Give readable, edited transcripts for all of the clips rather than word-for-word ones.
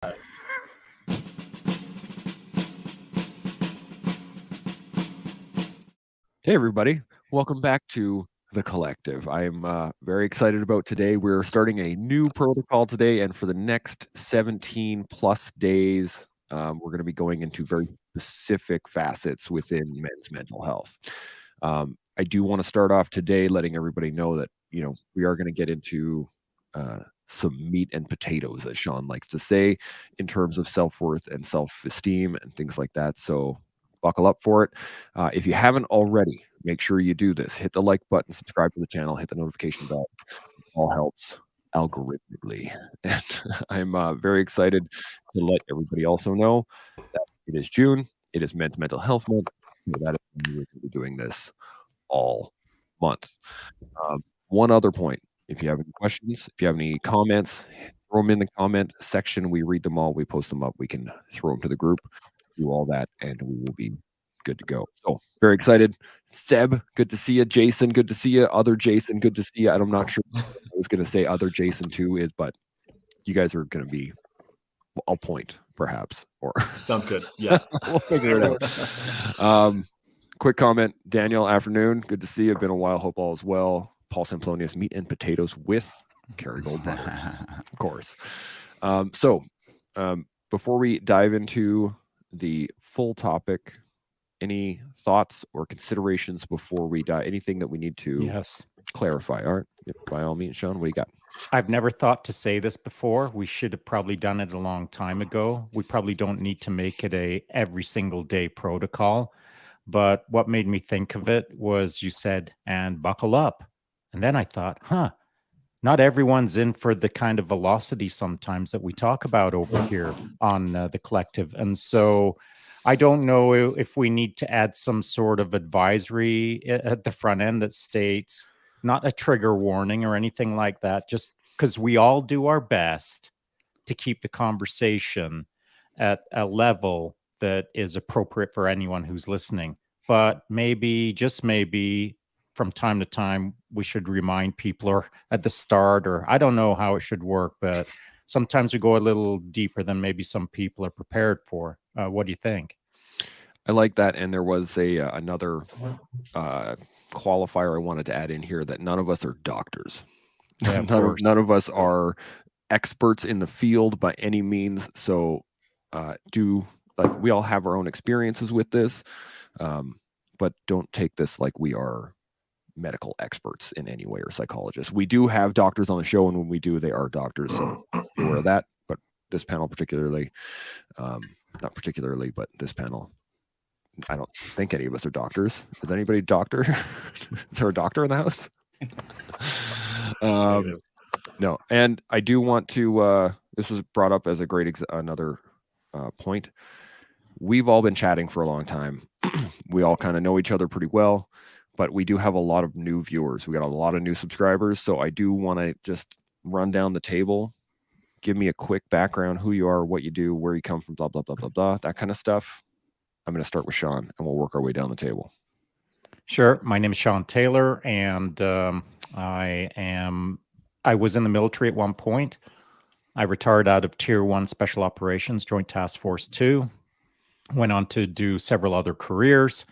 Hey, everybody. Welcome back to The Collective. I'm very excited about today. We're starting a new protocol today, and for the next 17 plus days, we're going to be going into very specific facets within men's mental health. I do want to start off today letting everybody know that, we are going to get into some meat and potatoes, as Shaun likes to say, in terms of self-worth and self-esteem and things like that. So buckle up for it. If you haven't already, make sure you do this. Hit the like button, subscribe to the channel, hit the notification bell. It all helps algorithmically. And I'm very excited to let everybody also know that it is June. It is Men's Mental Health Month. So that is when we're going to be doing this all month. One other point. If you have any questions, if you have any comments, throw them in the comment section. We read them all. We post them up. We can throw them to the group, do all that, and we will be good to go. So very excited. Seb, good to see you. Jason, good to see you. Other Jason, good to see you. I'm not sure. I was going to say other Jason too, but you guys are going to be. I'll point perhaps. Or sounds good. Yeah, we'll figure it out. Quick comment, Daniel. Afternoon. Good to see you. Been a while. Hope all is well. Paul Samplonius, meat and potatoes with Kerrygold butter, of course. Before we dive into the full topic, any thoughts or considerations before we dive? Anything that we need to clarify? All right, by all means, Shaun, what do you got? I've never thought to say this before. We should have probably done it a long time ago. We probably don't need to make it a every single day protocol. But what made me think of it was you said, and buckle up. And then I thought, not everyone's in for the kind of velocity sometimes that we talk about over here on the collective. And so I don't know if we need to add some sort of advisory at the front end that states not a trigger warning or anything like that, just because we all do our best to keep the conversation at a level that is appropriate for anyone who's listening. But maybe, just maybe, from time to time, we should remind people, or at the start, or I don't know how it should work, but sometimes we go a little deeper than maybe some people are prepared for. What do you think? I like that. And there was another qualifier I wanted to add in here, that none of us are doctors. Yeah, none of us are experts in the field by any means. So we all have our own experiences with this, but don't take this like we are medical experts in any way, or psychologists. We do have doctors on the show, and when we do, they are doctors, so be aware of that. But this panel particularly, not particularly, but this panel, I don't think any of us are doctors. Is anybody a doctor? Is there a doctor in the house? No. And I do want to, this was brought up as a great another point. We've all been chatting for a long time. We all kind of know each other pretty well, but we do have a lot of new viewers. We got a lot of new subscribers. So I do want to just run down the table, give me a quick background, who you are, what you do, where you come from, blah, blah, blah, blah, blah, that kind of stuff. I'm going to start with Shaun, and we'll work our way down the table. Sure. My name is Shaun Taylor, and I was in the military at one point. I retired out of Tier 1 Special Operations, Joint Task Force 2, went on to do several other careers,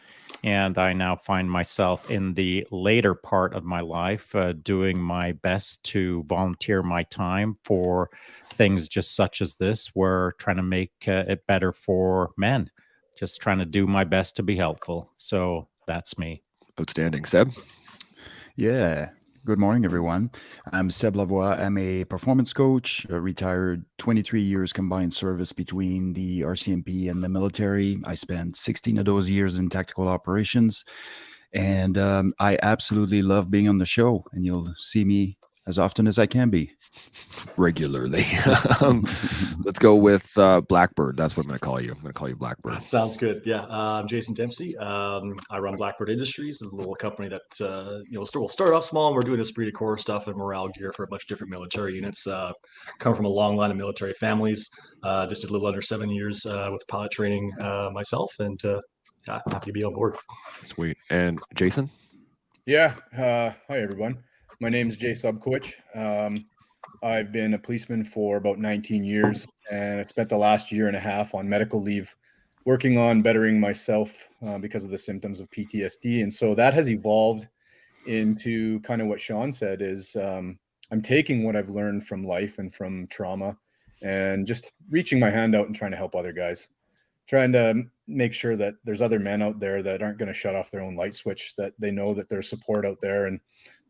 and I now find myself in the later part of my life doing my best to volunteer my time for things just such as this. We're trying to make it better for men, just trying to do my best to be helpful. So that's me. Outstanding. Seb? Yeah. Good morning, everyone. I'm Seb Lavoie. I'm a performance coach, retired 23 years combined service between the RCMP and the military. I spent 16 of those years in tactical operations, and I absolutely love being on the show, and you'll see me as often as I can be. Regularly. Let's go with Blackbird. That's what I'm going to call you. I'm going to call you Blackbird. Sounds good. Yeah. I'm Jason Dempsey. I run Blackbird Industries, a little company that, we'll start off small, and we're doing esprit de corps stuff and morale gear for a bunch of different military units. Come from a long line of military families. Just a little under 7 years with pilot training myself, and happy to be on board. Sweet. And Jason? Yeah. Hi, everyone. My name is Jay Subkowicz. I've been a policeman for about 19 years, and I spent the last year and a half on medical leave working on bettering myself because of the symptoms of PTSD. And so that has evolved into kind of what Shaun said is I'm taking what I've learned from life and from trauma and just reaching my hand out and trying to help other guys, trying to make sure that there's other men out there that aren't going to shut off their own light switch, that they know that there's support out there and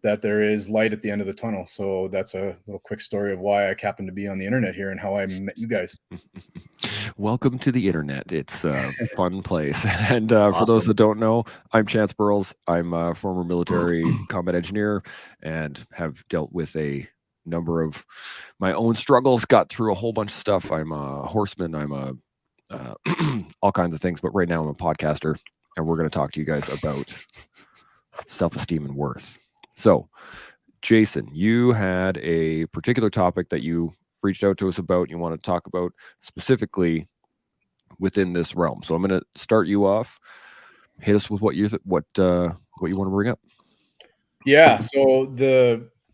that there is light at the end of the tunnel. So that's a little quick story of why I happen to be on the internet here and how I met you guys. Welcome to the internet. It's a fun place. And for those Awesome. that don't know, I'm Chance Burles. I'm a former military combat engineer and have dealt with a number of my own struggles, got through a whole bunch of stuff. I'm a horseman. I'm a all kinds of things, but right now I'm a podcaster, and we're going to talk to you guys about self-esteem and worth. So, Jason, you had a particular topic that you reached out to us about, you want to talk about specifically within this realm. So I'm going to start you off. Hit us with what you want to bring up. Yeah, so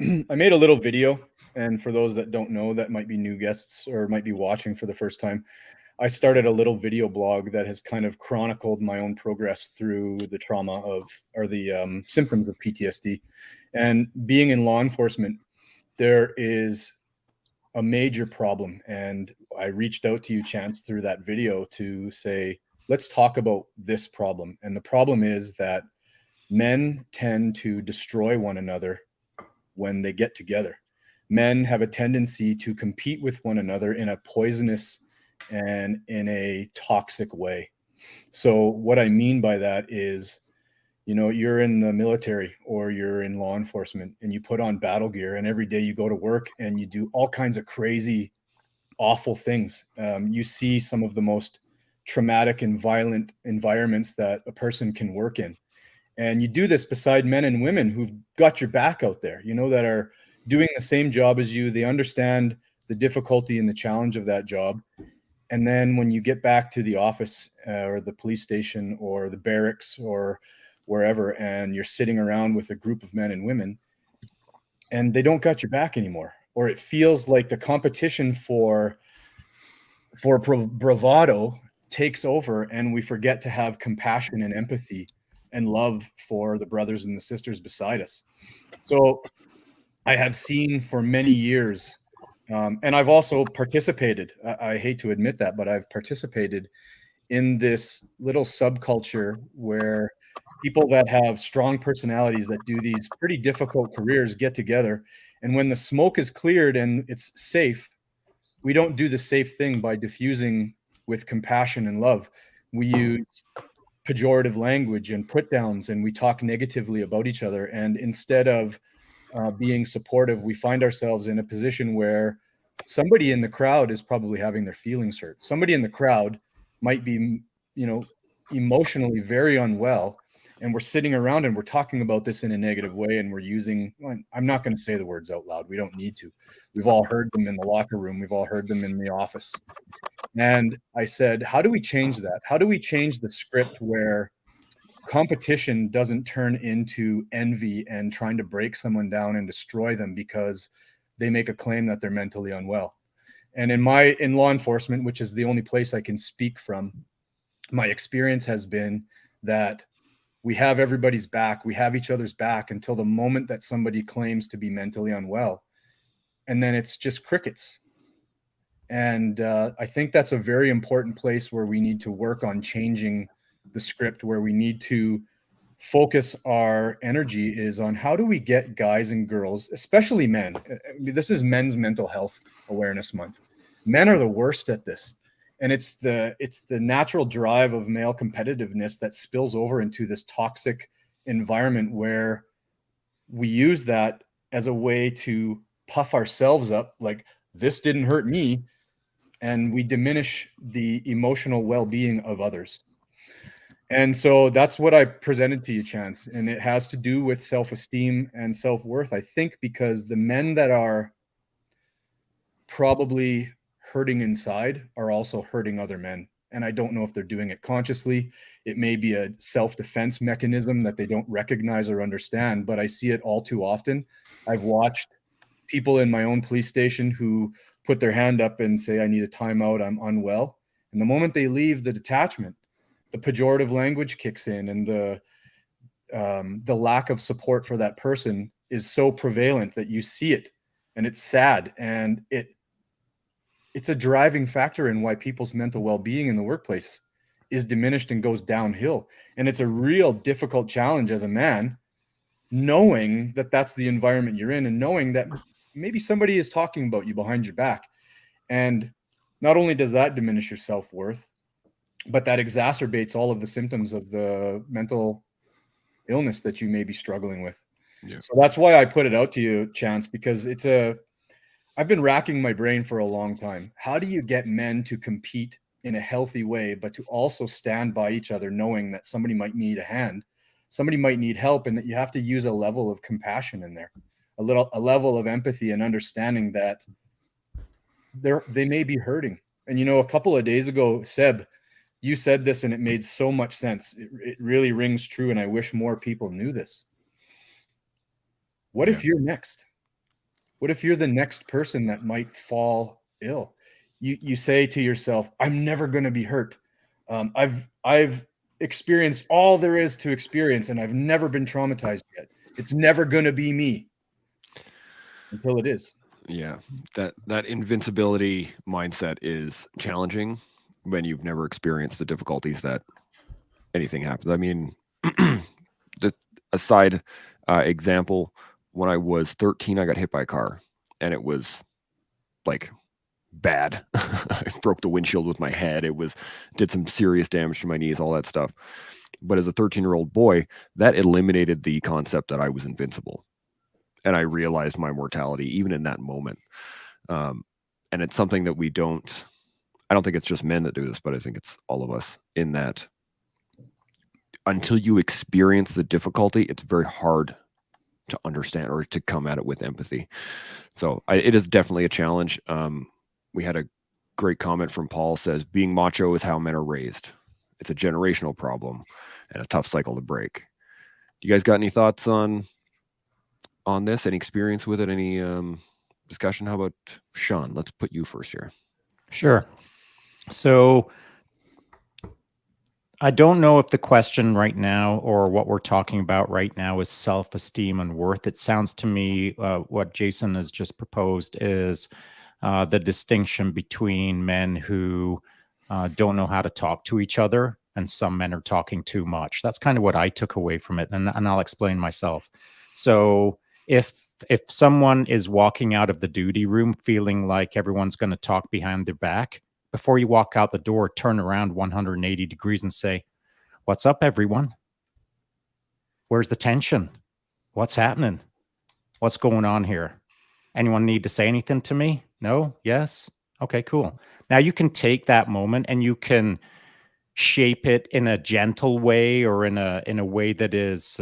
I made a little video, and for those that don't know, that might be new guests or might be watching for the first time, I started a little video blog that has kind of chronicled my own progress through the trauma or the symptoms of PTSD. And being in law enforcement, there is a major problem. And I reached out to you, Chance, through that video to say, let's talk about this problem. And the problem is that men tend to destroy one another when they get together. Men have a tendency to compete with one another in a poisonous and in a toxic way. So what I mean by that is, you're in the military or you're in law enforcement and you put on battle gear and every day you go to work and you do all kinds of crazy, awful things. You see some of the most traumatic and violent environments that a person can work in. And you do this beside men and women who've got your back out there, that are doing the same job as you. They understand the difficulty and the challenge of that job. And then when you get back to the office or the police station or the barracks or wherever, and you're sitting around with a group of men and women, and they don't got your back anymore, or it feels like the competition for bravado takes over, and we forget to have compassion and empathy and love for the brothers and the sisters beside us. So I have seen for many years, and I've also participated, I hate to admit that, but I've participated in this little subculture where people that have strong personalities that do these pretty difficult careers get together. And when the smoke is cleared and it's safe, we don't do the safe thing by diffusing with compassion and love. We use pejorative language and put downs, and we talk negatively about each other. And instead of being supportive, we find ourselves in a position where somebody in the crowd is probably having their feelings hurt. Somebody in the crowd might be, emotionally very unwell. And we're sitting around and we're talking about this in a negative way. And we're using, I'm not going to say the words out loud. We don't need to. We've all heard them in the locker room. We've all heard them in the office. And I said, how do we change that? How do we change the script where competition doesn't turn into envy and trying to break someone down and destroy them because they make a claim that they're mentally unwell? And in law enforcement, which is the only place I can speak from, my experience has been that we have everybody's back. We have each other's back until the moment that somebody claims to be mentally unwell. And then it's just crickets. And I think that's a very important place where we need to work on changing the script, where we need to focus our energy is on how do we get guys and girls, especially men. This is Men's Mental Health Awareness Month. Men are the worst at this. And it's the natural drive of male competitiveness that spills over into this toxic environment where we use that as a way to puff ourselves up, like this didn't hurt me, and we diminish the emotional well-being of others. And so that's what I presented to you, Chance, and it has to do with self-esteem and self-worth, I think, because the men that are probably hurting inside are also hurting other men. And I don't know if they're doing it consciously. It may be a self-defense mechanism that they don't recognize or understand, but I see it all too often. I've watched people in my own police station who put their hand up and say, I need a timeout, I'm unwell. And the moment they leave the detachment, the pejorative language kicks in, and the lack of support for that person is so prevalent that you see it, and it's sad, and it's a driving factor in why people's mental well-being in the workplace is diminished and goes downhill. And it's a real difficult challenge as a man, knowing that that's the environment you're in, and knowing that maybe somebody is talking about you behind your back. And not only does that diminish your self-worth, but that exacerbates all of the symptoms of the mental illness that you may be struggling with. Yeah. So that's why I put it out to you, Chance, because I've been racking my brain for a long time. How do you get men to compete in a healthy way, but to also stand by each other, knowing that somebody might need a hand, somebody might need help, and that you have to use a level of compassion in there, a level of empathy and understanding that they may be hurting. And, you know, a couple of days ago, Seb, you said this and it made so much sense. It really rings true. And I wish more people knew this. What if you're next? What if you're the next person that might fall ill? You say to yourself, I'm never going to be hurt. I've experienced all there is to experience, and I've never been traumatized yet. It's never going to be me until it is. Yeah, that invincibility mindset is challenging when you've never experienced the difficulties that anything happens. I mean, a side example, when I was 13, I got hit by a car, and it was like bad. I broke the windshield with my head. Did some serious damage to my knees, all that stuff. But as a 13-year-old boy, that eliminated the concept that I was invincible. And I realized my mortality even in that moment. And it's something that I don't think it's just men that do this, but I think it's all of us, in that until you experience the difficulty, it's very hard to understand or to come at it with empathy. So it is definitely a challenge. We had a great comment from Paul, says, being macho is how men are raised. It's a generational problem and a tough cycle to break. You guys got any thoughts on this? Any experience with it? Any discussion? How about Shaun? Let's put you first here. Sure. So I don't know if the question right now or what we're talking about right now is self-esteem and worth. It sounds to me what Jason has just proposed is the distinction between men who don't know how to talk to each other, and some men are talking too much. That's kind of what I took away from it, and I'll explain myself. So if someone is walking out of the duty room feeling like everyone's going to talk behind their back, before you walk out the door, turn around 180 degrees and say, what's up, everyone? Where's the tension? What's happening? What's going on here? Anyone need to say anything to me? No? Yes? Okay, cool. Now you can take that moment and you can shape it in a gentle way, or in a way that is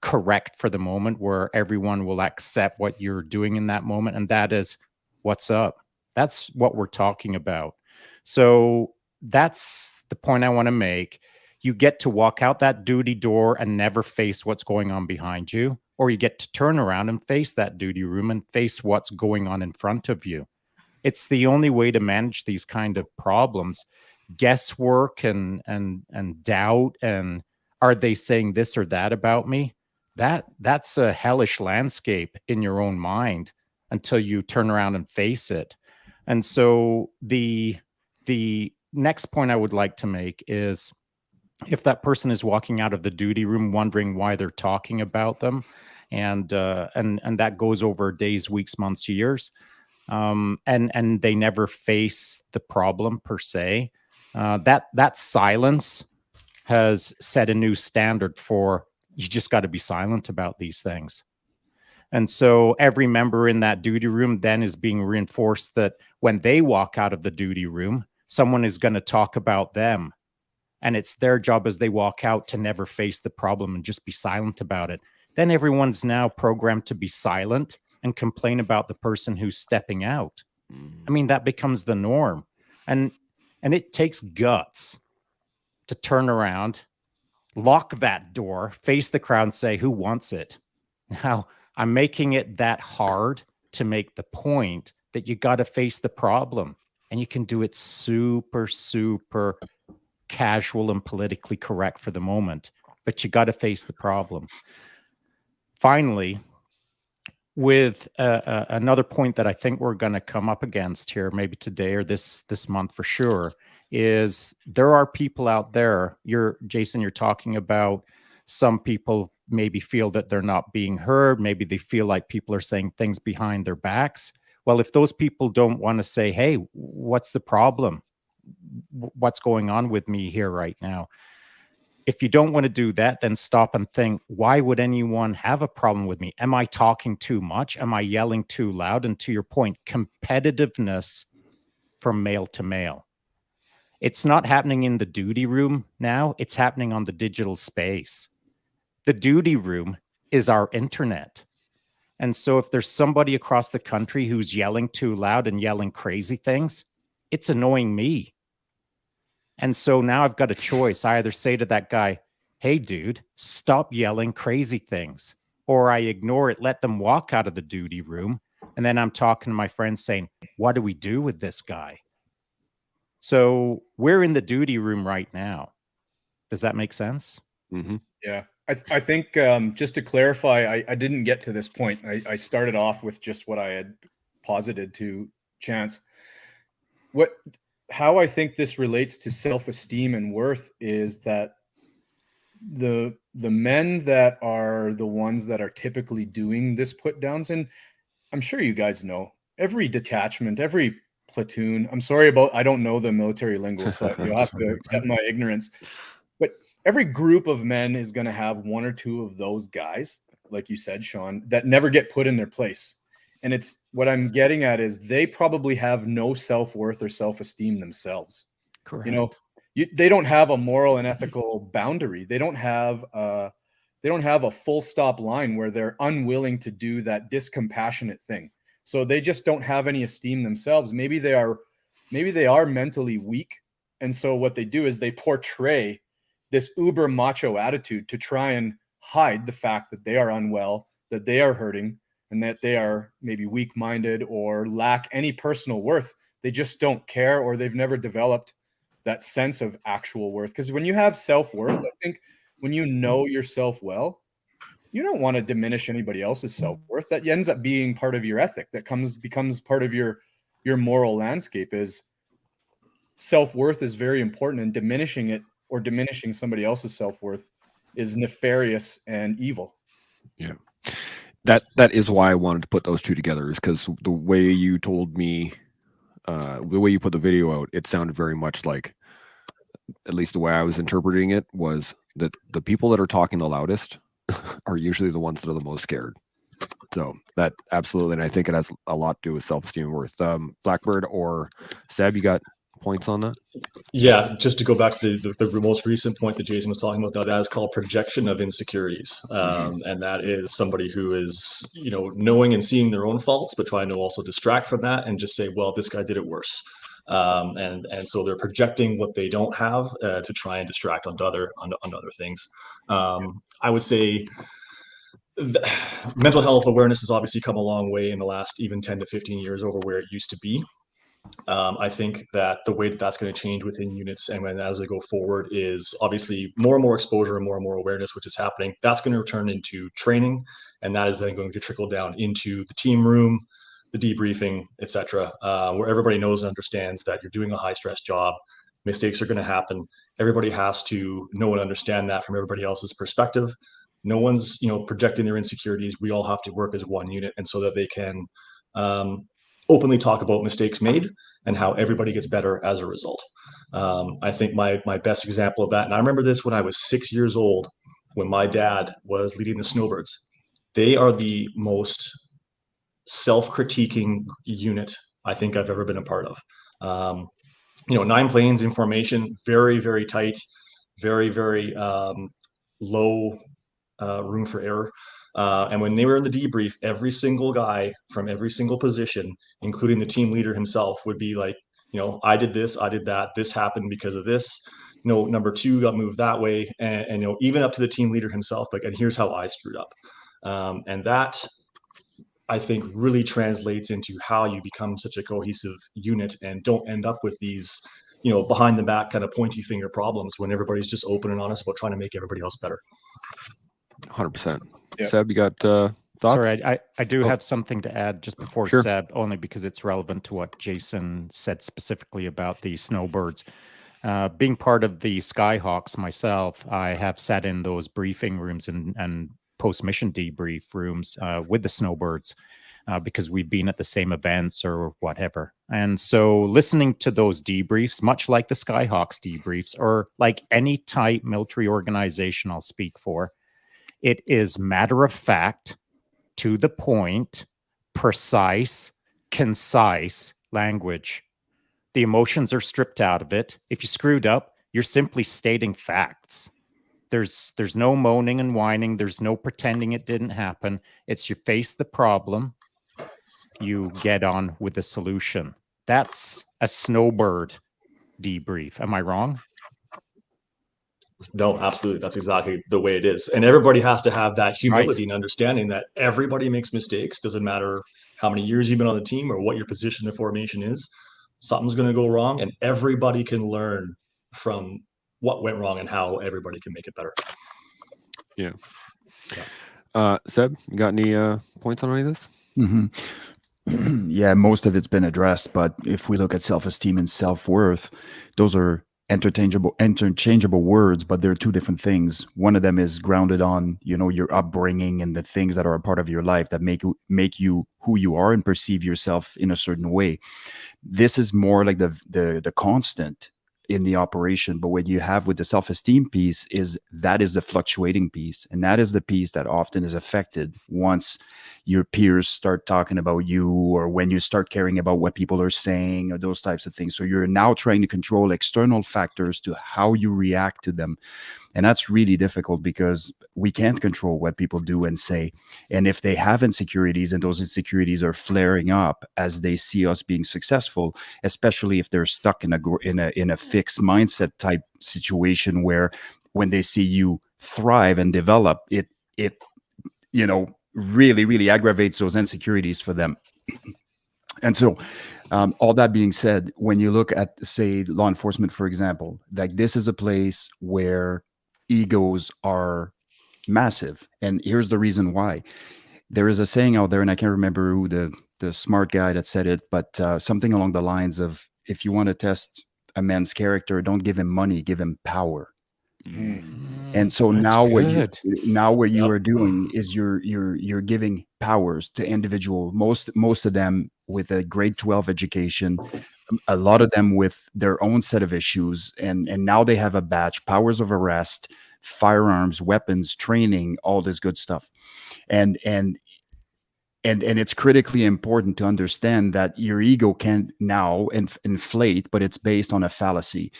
correct for the moment, where everyone will accept what you're doing in that moment. And that is, what's up? That's what we're talking about. So that's the point I want to make. You get to walk out that duty door and never face what's going on behind you, or you get to turn around and face that duty room and face what's going on in front of you. It's the only way to manage these kind of problems. Guesswork and doubt, and are they saying this or that about me? That's a hellish landscape in your own mind until you turn around and face it. And so the next point I would like to make is, if that person is walking out of the duty room wondering why they're talking about them, and that goes over days, weeks, months, years, and they never face the problem per se, that silence has set a new standard for, you just got to be silent about these things. And so every member in that duty room then is being reinforced that when they walk out of the duty room, someone is going to talk about them. And it's their job as they walk out to never face the problem and just be silent about it. Then everyone's now programmed to be silent and complain about the person who's stepping out. I mean, that becomes the norm. And it takes guts to turn around, lock that door, face the crowd and say, who wants it? Now, I'm making it that hard to make the point that you got to face the problem, and you can do it super, super casual and politically correct for the moment, but you got to face the problem. Finally, with another point that I think we're going to come up against here, maybe today or this month for sure, is there are people out there. Jason, you're talking about some people maybe feel that they're not being heard. Maybe they feel like people are saying things behind their backs. Well, if those people don't want to say, hey, what's the problem? What's going on with me here right now? If you don't want to do that, then stop and think, why would anyone have a problem with me? Am I talking too much? Am I yelling too loud? And to your point, competitiveness from male to male. It's not happening in the duty room now. It's happening on the digital space. The duty room is our internet. And so if there's somebody across the country who's yelling too loud and yelling crazy things, it's annoying me. And so now I've got a choice. I either say to that guy, hey, dude, stop yelling crazy things, or I ignore it, let them walk out of the duty room. And then I'm talking to my friends saying, what do we do with this guy? So we're in the duty room right now. Does that make sense? Mm-hmm. Yeah. I think just to clarify, I didn't get to this point. I started off with just what I had posited to Chance. How I think this relates to self-esteem and worth is that the men that are the ones that are typically doing this put downs, and I'm sure you guys know, every detachment, every platoon, I'm sorry about, I don't know the military lingo, so you'll have to accept my ignorance, but every group of men is going to have one or two of those guys, like you said, Shaun, that never get put in their place. And it's what I'm getting at is they probably have no self-worth or self-esteem themselves. Correct. You know, they don't have a moral and ethical boundary. They don't have a full stop line where they're unwilling to do that discompassionate thing. So they just don't have any esteem themselves. Maybe they are mentally weak. And so what they do is they portray this uber macho attitude to try and hide the fact that they are unwell, that they are hurting, and that they are maybe weak-minded or lack any personal worth. They just don't care, or they've never developed that sense of actual worth. Because when you have self-worth, I think when you know yourself well, you don't want to diminish anybody else's self-worth. That ends up being part of your ethic. That becomes part of your moral landscape. Is self-worth is very important, and diminishing it or diminishing somebody else's self-worth is nefarious and evil. Yeah. That is why I wanted to put those two together, is because the way you told me, the way you put the video out, it sounded very much like, at least the way I was interpreting it, was that the people that are talking the loudest are usually the ones that are the most scared. So that absolutely, and I think it has a lot to do with self-esteem and worth. Blackbird or Seb, you got points on that? Yeah, just to go back to the most recent point that Jason was talking about, that is called projection of insecurities, and that is somebody who is, knowing and seeing their own faults, but trying to also distract from that and just say, well, this guy did it worse, and so they're projecting what they don't have to try and distract onto other things. I would say mental health awareness has obviously come a long way in the last even 10 to 15 years over where it used to be. I think that the way that that's going to change within units and as we go forward is obviously more and more exposure and more awareness, which is happening. That's going to return into training, and that is then going to trickle down into the team room, the debriefing, etc., where everybody knows and understands that you're doing a high stress job. Mistakes are going to happen. Everybody has to know and understand that from everybody else's perspective. No one's projecting their insecurities. We all have to work as one unit, and so that they can openly talk about mistakes made and how everybody gets better as a result. I think my best example of that, and I remember this when I was 6 years old, when my dad was leading the Snowbirds. They are the most self-critiquing unit I think I've ever been a part of. 9 planes in formation, very, very tight, very, very low room for error. And when they were in the debrief, every single guy from every single position, including the team leader himself, would be like, I did this, I did that, this happened because of this. Number 2 got moved that way, and even up to the team leader himself, like, and here's how I screwed up. And that I think really translates into how you become such a cohesive unit and don't end up with these, behind the back kind of pointy finger problems when everybody's just open and honest about trying to make everybody else better. 100%. Yep. Seb, you got thoughts? Sorry, I do Oh. have something to add just before Sure. Seb, only because it's relevant to what Jason said specifically about the snowbirds. Being part of the Skyhawks myself, I have sat in those briefing rooms and post-mission debrief rooms with the snowbirds because we've been at the same events or whatever. And so listening to those debriefs, much like the Skyhawks debriefs, or like any type military organization I'll speak for, it is matter of fact, to the point, precise, concise language. The emotions are stripped out of it. If you screwed up, you're simply stating facts. There's no moaning and whining. There's no pretending it didn't happen. It's you face the problem, you get on with the solution. That's a snowbird debrief. Am I wrong? No, absolutely. That's exactly the way it is. And everybody has to have that humility Right. and understanding that everybody makes mistakes. Doesn't matter how many years you've been on the team or what your position in formation is. Something's going to go wrong, and everybody can learn from what went wrong and how everybody can make it better. Yeah. Seb, you got any points on any of this? Mm-hmm. Yeah, most of it's been addressed, but if we look at self-esteem and self-worth, those are interchangeable words, but they're two different things. One of them is grounded on, your upbringing and the things that are a part of your life that make you who you are and perceive yourself in a certain way. This is more like the constant in the operation, but what you have with the self-esteem piece is the fluctuating piece, and that is the piece that often is affected once your peers start talking about you, or when you start caring about what people are saying, or those types of things. So you're now trying to control external factors to how you react to them. And that's really difficult because we can't control what people do and say. And if they have insecurities and those insecurities are flaring up as they see us being successful, especially if they're stuck in a fixed mindset type situation where when they see you thrive and develop, it really, really aggravates those insecurities for them. And so all that being said, when you look at, say, law enforcement, for example, like this is a place where egos are massive. And here's the reason why. There is a saying out there, and I can't remember who the smart guy that said it, but something along the lines of, if you want to test a man's character, don't give him money, give him power. And so now what you are doing is you're giving powers to individual, most of them with a grade 12 education, a lot of them with their own set of issues, and now they have a badge, powers of arrest, firearms, weapons, training, all this good stuff. And it's critically important to understand that your ego can now inflate, but it's based on a fallacy.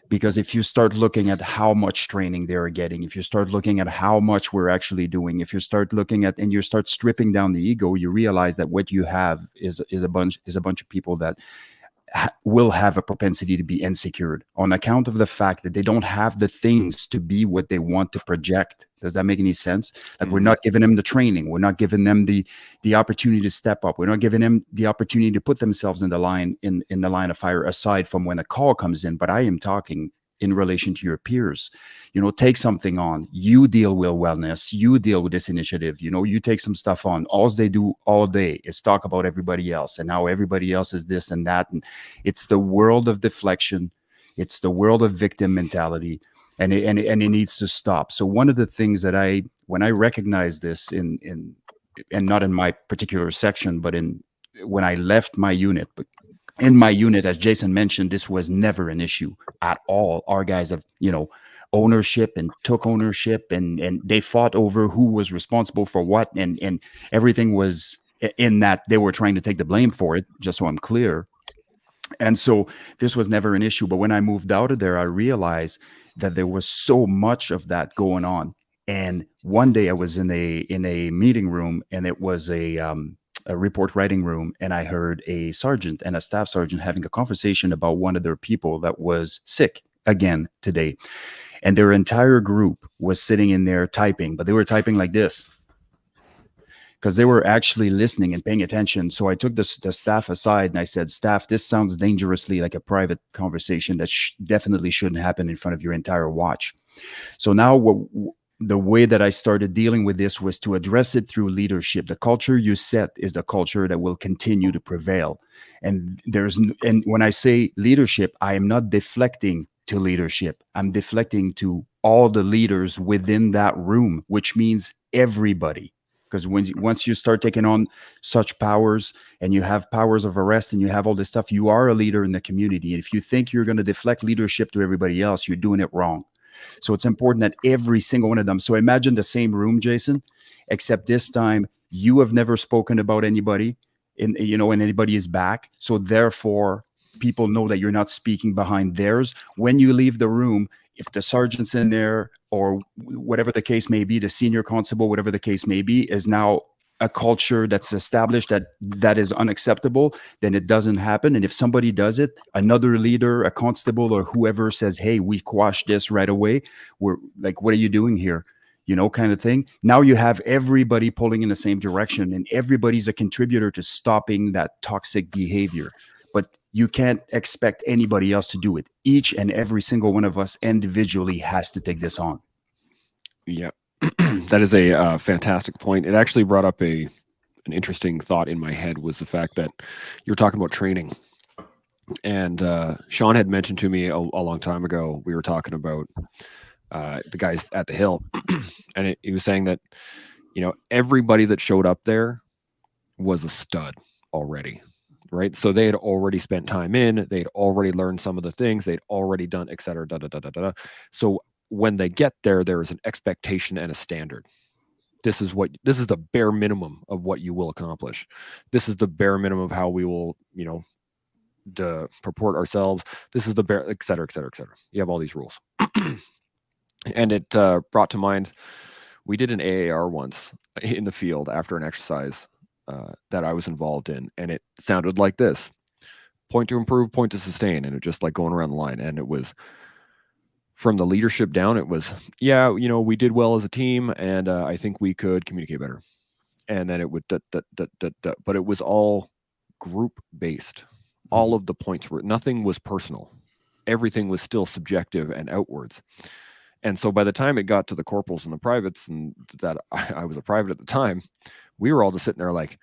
Because if you start looking at how much training they're getting, if you start looking at how much we're actually doing, if you start looking at and you start stripping down the ego, you realize that what you have is a bunch of people that will have a propensity to be insecure on account of the fact that they don't have the things to be what they want to project. Does that make any sense? Like we're not giving them the training. We're not giving them the opportunity to step up. We're not giving them the opportunity to put themselves in the line of fire, aside from when a call comes in. But I am talking in relation to your peers. Take something on. You deal with wellness. You deal with this initiative. You take some stuff on. All they do all day is talk about everybody else and how everybody else is this and that. And it's the world of deflection. It's the world of victim mentality. And it needs to stop. So one of the things that when I recognize this and not in my particular section, but when I left my unit, but in my unit, as Jason mentioned, this was never an issue at all. Our guys have, ownership and took ownership, and they fought over who was responsible for what, and everything was in that they were trying to take the blame for it, just so I'm clear. And so this was never an issue. But when I moved out of there, I realized that there was so much of that going on. And one day I was in a meeting room, and it was a report writing room, and I heard a sergeant and a staff sergeant having a conversation about one of their people that was sick again today. And their entire group was sitting in there typing, but they were typing like this. because they were actually listening and paying attention. So I took the staff aside and I said, staff, this sounds dangerously like a private conversation that definitely shouldn't happen in front of your entire watch. So now the way that I started dealing with this was to address it through leadership. The culture you set is the culture that will continue to prevail. And when I say leadership, I am not deflecting to leadership. I'm deflecting to all the leaders within that room, which means everybody. Because once you start taking on such powers and you have powers of arrest and you have all this stuff, you are a leader in the community. And if you think you're going to deflect leadership to everybody else, you're doing it wrong. So it's important that every single one of them. So imagine the same room, Jason, except this time you have never spoken about anybody, and anybody is back. So therefore, people know that you're not speaking behind theirs. When you leave the room, if the sergeant's in there or whatever the case may be, the senior constable, whatever the case may be, is now a culture that's established that is unacceptable, then it doesn't happen. And if somebody does it, another leader, a constable or whoever says, hey, we quash this right away. We're like, what are you doing here? Kind of thing. Now you have everybody pulling in the same direction and everybody's a contributor to stopping that toxic behavior. But you can't expect anybody else to do it. Each and every single one of us individually has to take this on. Yeah, that is a fantastic point. It actually brought up an interesting thought in my head, was the fact that you're talking about training. And Shaun had mentioned to me a long time ago, we were talking about the guys at the Hill. And he was saying that, everybody that showed up there was a stud already. Right. So they had already spent time in, they'd already learned some of the things, they'd already done, et cetera, So when they get there, there is an expectation and a standard. This is the bare minimum of what you will accomplish. This is the bare minimum of how we will, purport ourselves. This is the bare, et cetera, et cetera, et cetera. You have all these rules. And it brought to mind, we did an AAR once in the field after an exercise that I was involved in, and it sounded like this: point to improve, point to sustain. And it just like going around the line. And it was from the leadership down, it was, we did well as a team, and I think we could communicate better. And then it would but it was all group based. All of the points nothing was personal. Everything was still subjective and outwards. And so by the time it got to the corporals and the privates, and that I was a private at the time, we were all just sitting there like,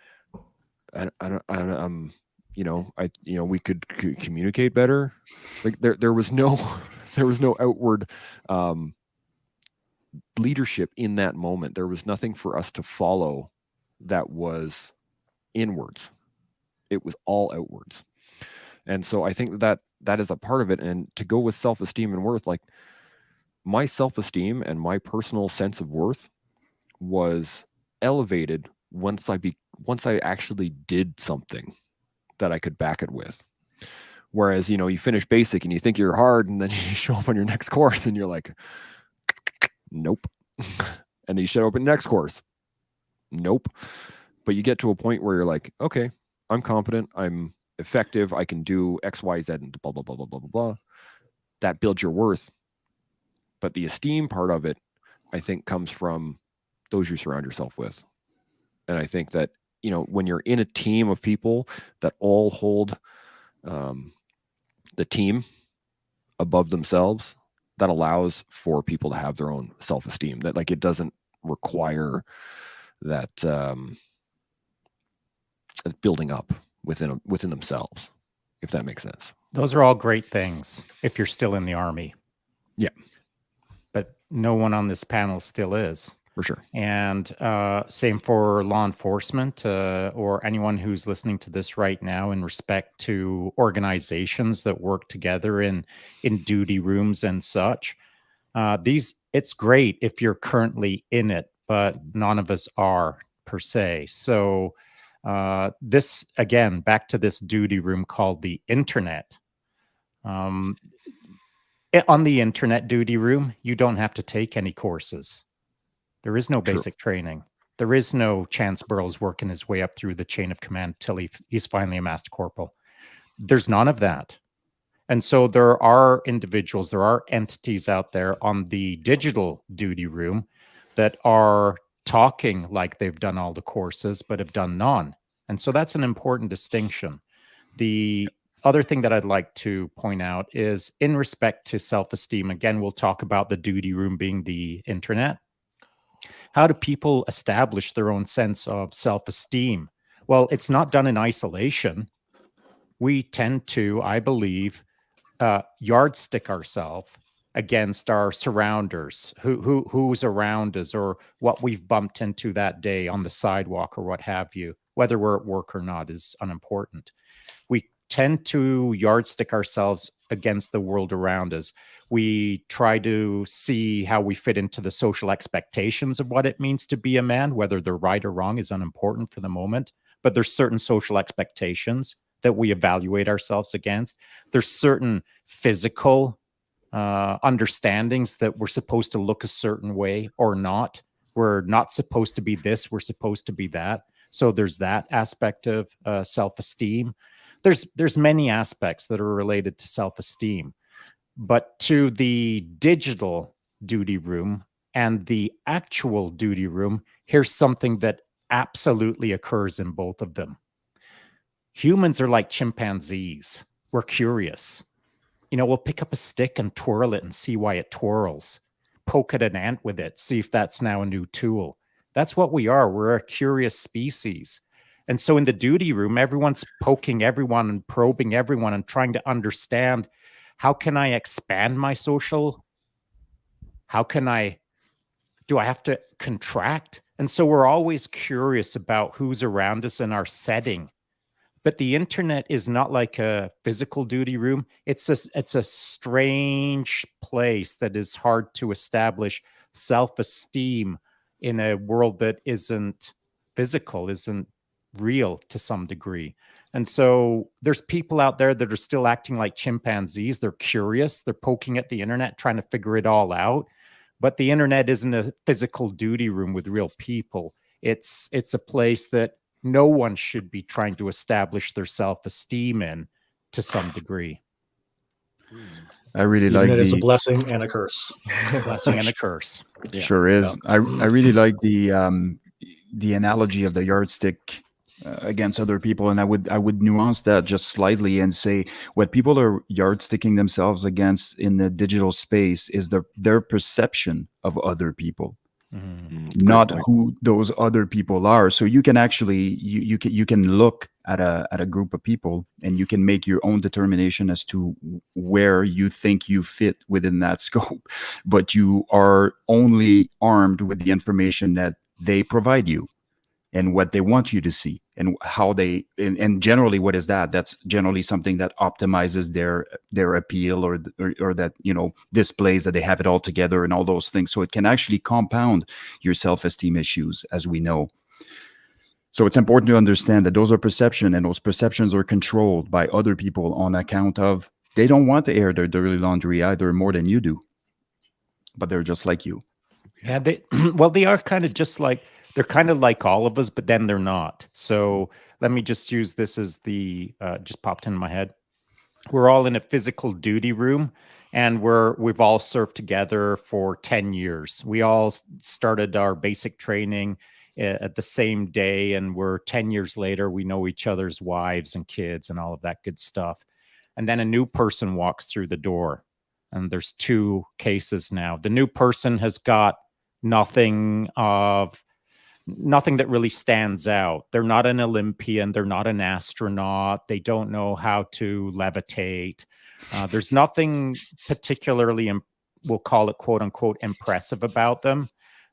we could communicate better. Like there was no outward leadership in that moment. There was nothing for us to follow that was inwards. It was all outwards. And so I think that is a part of it. And to go with self-esteem and worth, like my self-esteem and my personal sense of worth was elevated once I actually did something that I could back it with. Whereas, you finish basic and you think you're hard, and then you show up on your next course and you're like, nope. And then you show up in the next course. Nope. But you get to a point where you're like, okay, I'm competent, I'm effective, I can do X, Y, Z, and blah, blah, blah, blah, blah, blah, blah. That builds your worth. But the esteem part of it, I think, comes from those you surround yourself with. And I think that, when you're in a team of people that all hold the team above themselves, that allows for people to have their own self-esteem. That, like, it doesn't require that building up within themselves, if that makes sense. Those are all great things if you're still in the Army. Yeah. But no one on this panel still is. For sure. And same for law enforcement or anyone who's listening to this right now in respect to organizations that work together in duty rooms and such. It's great if you're currently in it, but none of us are per se. So this, again, back to this duty room called the internet. On the internet duty room, you don't have to take any courses. There is no basic training. There is no Chance Burrows working his way up through the chain of command till he's finally a master corporal. There's none of that. And so there are entities out there on the digital duty room that are talking like they've done all the courses, but have done none. And so that's an important distinction. The other thing that I'd like to point out is in respect to self-esteem, again, we'll talk about the duty room being the internet. How do people establish their own sense of self-esteem? Well, it's not done in isolation. We tend to, I believe, yardstick ourselves against our surrounders, who's around us, or what we've bumped into that day on the sidewalk or what have you. Whether we're at work or not is unimportant. We tend to yardstick ourselves against the world around us. We try to see how we fit into the social expectations of what it means to be a man. Whether they're right or wrong is unimportant for the moment, but there's certain social expectations that we evaluate ourselves against. There's certain physical understandings that we're supposed to look a certain way or not. We're not supposed to be this, we're supposed to be that. So there's that aspect of self-esteem. There's many aspects that are related to self-esteem. But to the digital duty room and the actual duty room, here's something that absolutely occurs in both of them. Humans are like chimpanzees. We're curious. We'll pick up a stick and twirl it and see why it twirls. Poke at an ant with it, see if that's now a new tool. That's what we are. We're a curious species. And so in the duty room, everyone's poking everyone and probing everyone and trying to understand, how can I expand my social? Do I have to contract? And so we're always curious about who's around us in our setting. But the internet is not like a physical duty room. It's a strange place that is hard to establish self-esteem in a world that isn't physical, isn't real to some degree. And so there's people out there that are still acting like chimpanzees. They're curious. They're poking at the internet, trying to figure it all out. But the internet isn't a physical duty room with real people. It's a place that no one should be trying to establish their self-esteem in to some degree. I really like It's a the blessing and a curse. Blessing and a curse. Yeah. sure is. I really like the analogy of the yardstick against other people, and I would nuance that just slightly and say what people are yardsticking themselves against in the digital space is their perception of other people. Not who those other people are. So you can actually you can look at a group of people and you can make your own determination as to where you think you fit within that scope, but you are only armed with the information that they provide you and what they want you to see and how they and generally what is that? That's generally something that optimizes their appeal or that displays that they have it all together and all those things. So it can actually compound your self-esteem issues, as we know. So it's important to understand that those are perception, and those perceptions are controlled by other people on account of they don't want to air their dirty laundry either more than you do, but they're just like you. Yeah, they are kind of just like, they're kind of like all of us, but then they're not. So let me just use this as the just popped into my head. We're all in a physical duty room, and we've all served together for 10 years. We all started our basic training at the same day, and we're 10 years later, we know each other's wives and kids and all of that good stuff. And then a new person walks through the door, and there's two cases now. The new person has got nothing that really stands out. They're not an Olympian. They're not an astronaut. They don't know how to levitate. There's nothing particularly, we'll call it quote unquote, impressive about them.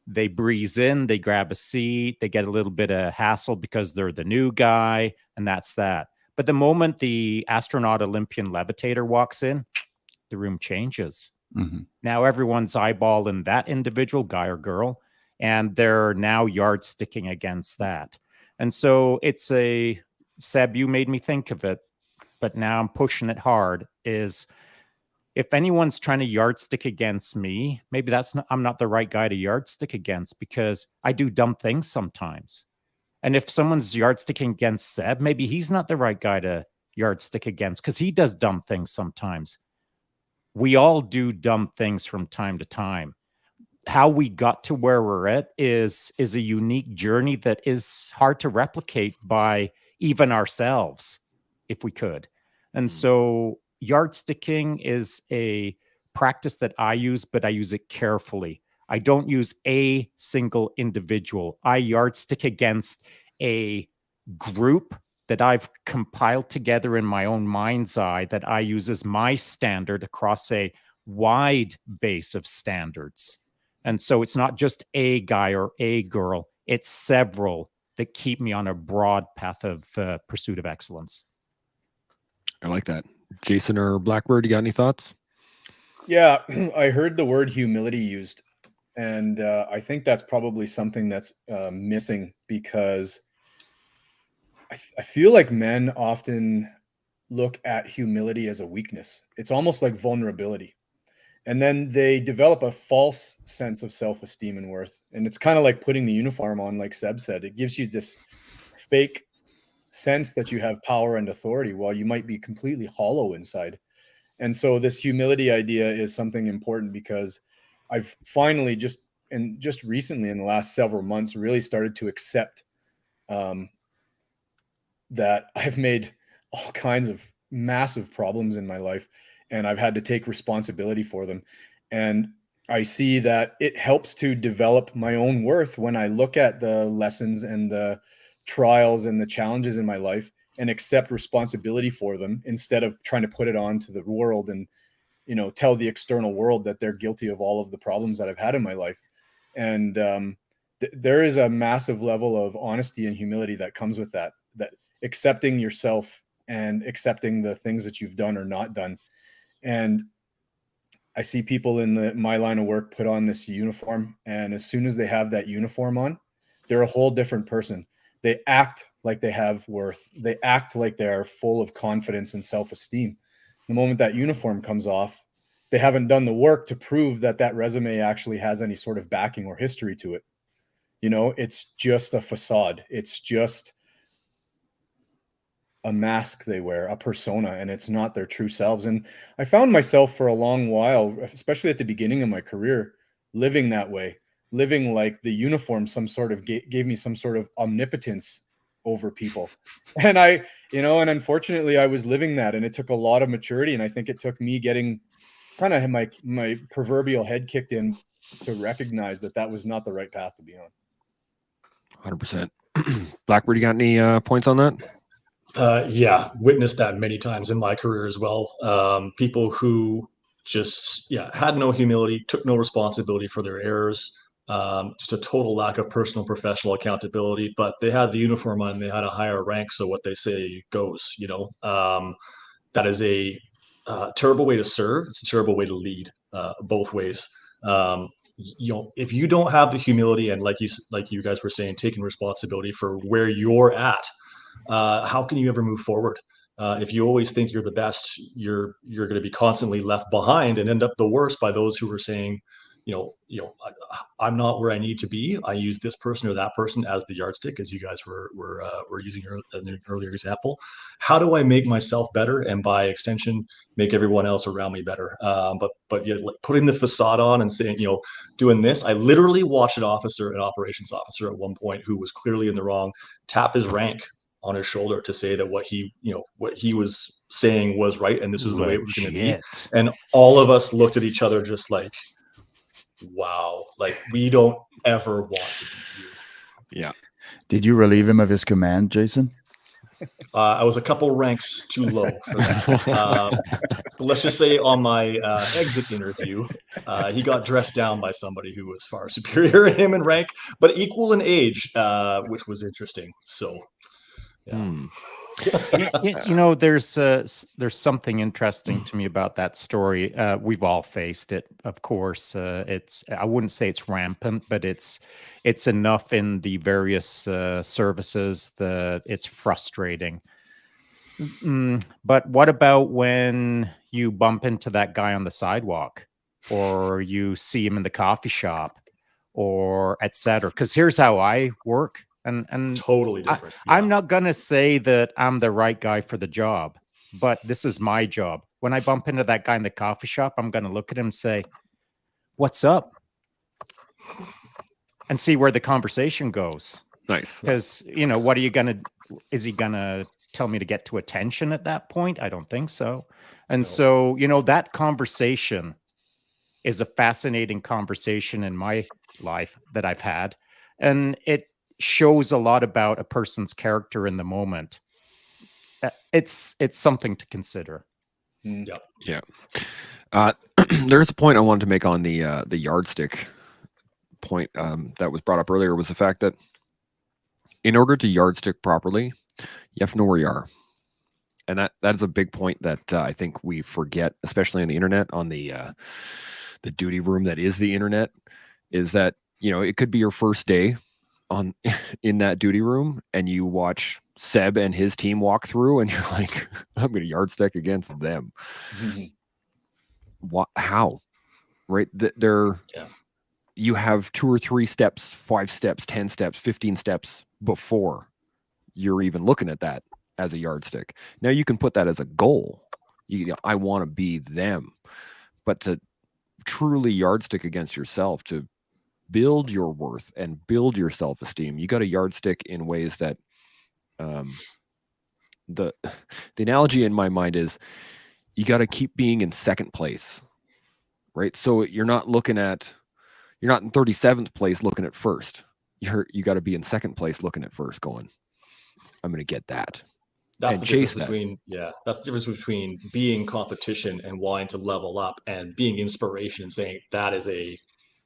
They breeze in, they grab a seat, they get a little bit of hassle because they're the new guy, and that's that. But the moment the astronaut, Olympian, levitator walks in, the room changes. Mm-hmm. Now everyone's eyeballing that individual, guy or girl, and they're now yardsticking against that. And so it's Seb, you made me think of it, but now I'm pushing it hard, is if anyone's trying to yardstick against me, maybe I'm not the right guy to yardstick against, because I do dumb things sometimes. And if someone's yardsticking against Seb, maybe he's not the right guy to yardstick against, because he does dumb things sometimes. We all do dumb things from time to time. how we got to where we're at is a unique journey that is hard to replicate by even ourselves, if we could. And so yardsticking is a practice that I use, but I use it carefully. I don't use a single individual. I yardstick against a group that I've compiled together in my own mind's eye that I use as my standard across a wide base of standards. And so it's not just a guy or a girl, it's several that keep me on a broad path of pursuit of excellence. I like that. Jason or Blackbird, you got any thoughts? Yeah, I heard the word humility used, and I think that's probably something that's missing, because I feel like men often look at humility as a weakness. It's almost like vulnerability. And then they develop a false sense of self-esteem and worth. And it's kind of like putting the uniform on, like Seb said. It gives you this fake sense that you have power and authority while you might be completely hollow inside. And so this humility idea is something important, because I've finally just recently, in the last several months, really started to accept that I've made all kinds of massive problems in my life, and I've had to take responsibility for them. And I see that it helps to develop my own worth when I look at the lessons and the trials and the challenges in my life and accept responsibility for them, instead of trying to put it on to the world and, tell the external world that they're guilty of all of the problems that I've had in my life. And there is a massive level of honesty and humility that comes with that accepting yourself and accepting the things that you've done or not done. And I see people in my line of work put on this uniform, and as soon as they have that uniform on, they're a whole different person. They act like they have worth. They act like they're full of confidence and self-esteem. The moment that uniform comes off, they haven't done the work to prove that that resume actually has any sort of backing or history to it. It's just a facade. It's just a mask they wear, a persona, and it's not their true selves. And I found myself for a long while, especially at the beginning of my career, living that way, living like the uniform gave me some sort of omnipotence over people. And and unfortunately I was living that, and it took a lot of maturity, and I think it took me getting kind of my proverbial head kicked in to recognize that that was not the right path to be on. 100%. Blackbird, you got any points on that? Yeah, witnessed that many times in my career as well. People who just had no humility, took no responsibility for their errors, just a total lack of personal professional accountability. But they had the uniform on, they had a higher rank, so what they say goes. That is a terrible way to serve. It's a terrible way to lead, both ways. If you don't have the humility and, like you guys were saying, taking responsibility for where you're at, how can you ever move forward? If you always think you're the best, you're going to be constantly left behind and end up the worst by those who are saying, I'm not where I need to be. I use this person or that person as the yardstick, as you guys were using in an earlier example. How do I make myself better, and by extension, make everyone else around me better? But yeah, like putting the facade on and saying, doing this. I literally watched an operations officer at one point who was clearly in the wrong, tap his rank on his shoulder to say that what he was saying was right, and this was the way it was going to be. And all of us looked at each other just like, wow, like we don't ever want to be you. Yeah. Did you relieve him of his command, Jason? I was a couple ranks too low for that. Let's just say on my exit interview, he got dressed down by somebody who was far superior to him in rank, but equal in age, which was interesting. So, yeah. There's something interesting to me about that story. We've all faced it, of course. I wouldn't say it's rampant, but it's enough in the various services that it's frustrating. But what about when you bump into that guy on the sidewalk, or you see him in the coffee shop, or etc.? Because here's how I work. And totally different. I'm not going to say that I'm the right guy for the job, but this is my job. When I bump into that guy in the coffee shop, I'm going to look at him and say, "What's up?" and see where the conversation goes. Nice. Because, what are you is he gonna tell me to get to attention at that point? I don't think so. And so, that conversation is a fascinating conversation in my life that I've had. And it shows a lot about a person's character in the moment. It's something to consider. Yep. Yeah. There's a point I wanted to make on the yardstick point that was brought up earlier, was the fact that in order to yardstick properly, you have to know where you are. And that is a big point that I think we forget, especially on the internet, on the duty room that is the internet, is that, it could be your first day in that duty room, and you watch Seb and his team walk through, and you're like, I'm going to yardstick against them. What? How? Right? You have 2 or 3 steps, 5 steps, 10 steps, 15 steps before you're even looking at that as a yardstick. Now you can put that as a goal. I want to be them. But to truly yardstick against yourself, to build your worth and build your self-esteem, you got to yardstick in ways that the analogy in my mind is you got to keep being in second place, right? So you're not in 37th place looking at first. You got to be in second place looking at first, going, I'm going to get that. That's the difference between that's the difference between being competition and wanting to level up, and being inspiration and saying that is a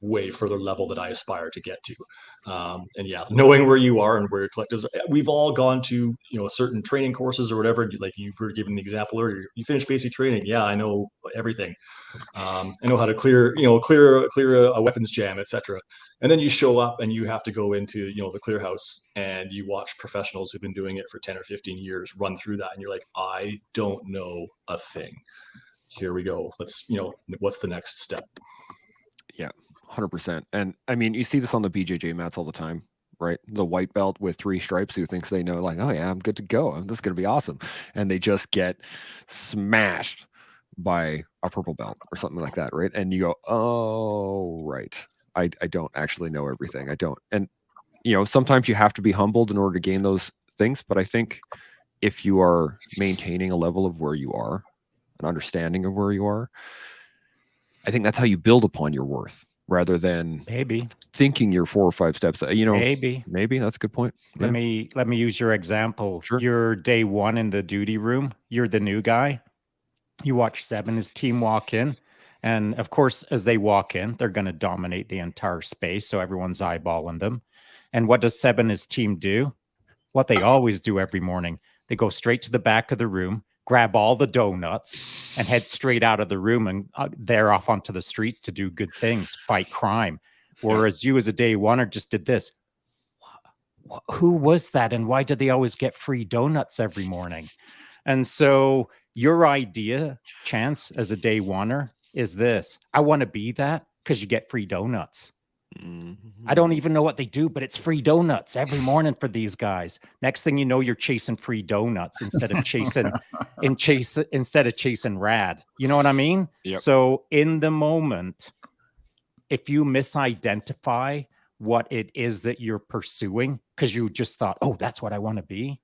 way further level that I aspire to get to. Knowing where you are and where your collectives are. We've all gone to certain training courses or whatever. Like you were giving the example earlier, you finish basic training. Yeah, I know everything. I know how to clear a weapons jam, etc. And then you show up and you have to go into the clear house, and you watch professionals who've been doing it for 10 or 15 years run through that, and you're like, I don't know a thing. Here we go. Let's what's the next step? Yeah, 100%. And I mean, you see this on the BJJ mats all the time, right? The white belt with 3 stripes who thinks they know, like, oh yeah, I'm good to go. This is going to be awesome. And they just get smashed by a purple belt or something like that, right? And you go, oh, right. I don't actually know everything. I don't. And, sometimes you have to be humbled in order to gain those things. But I think if you are maintaining a level of where you are, an understanding of where you are, I think that's how you build upon your worth, rather than thinking you're 4 or 5 steps. Maybe that's a good point. Let me use your example. Sure. You're day 1 in the duty room. You're the new guy. You watch Seb and his team walk in, and of course, as they walk in, they're going to dominate the entire space, so everyone's eyeballing them. And what does Seb and his team do? What they always do every morning: they go straight to the back of the room, grab all the donuts, and head straight out of the room, and they're off onto the streets to do good things, fight crime. Whereas you, as a day oneer, just did this. Who was that, and why did they always get free donuts every morning? And so your idea, Chance, as a day oneer, is this: I want to be that because you get free donuts. I don't even know what they do, but it's free donuts every morning for these guys. Next thing you know, you're chasing free donuts instead of chasing rad. You know what I mean? Yep. So in the moment, if you misidentify what it is that you're pursuing because you just thought, oh, that's what I want to be.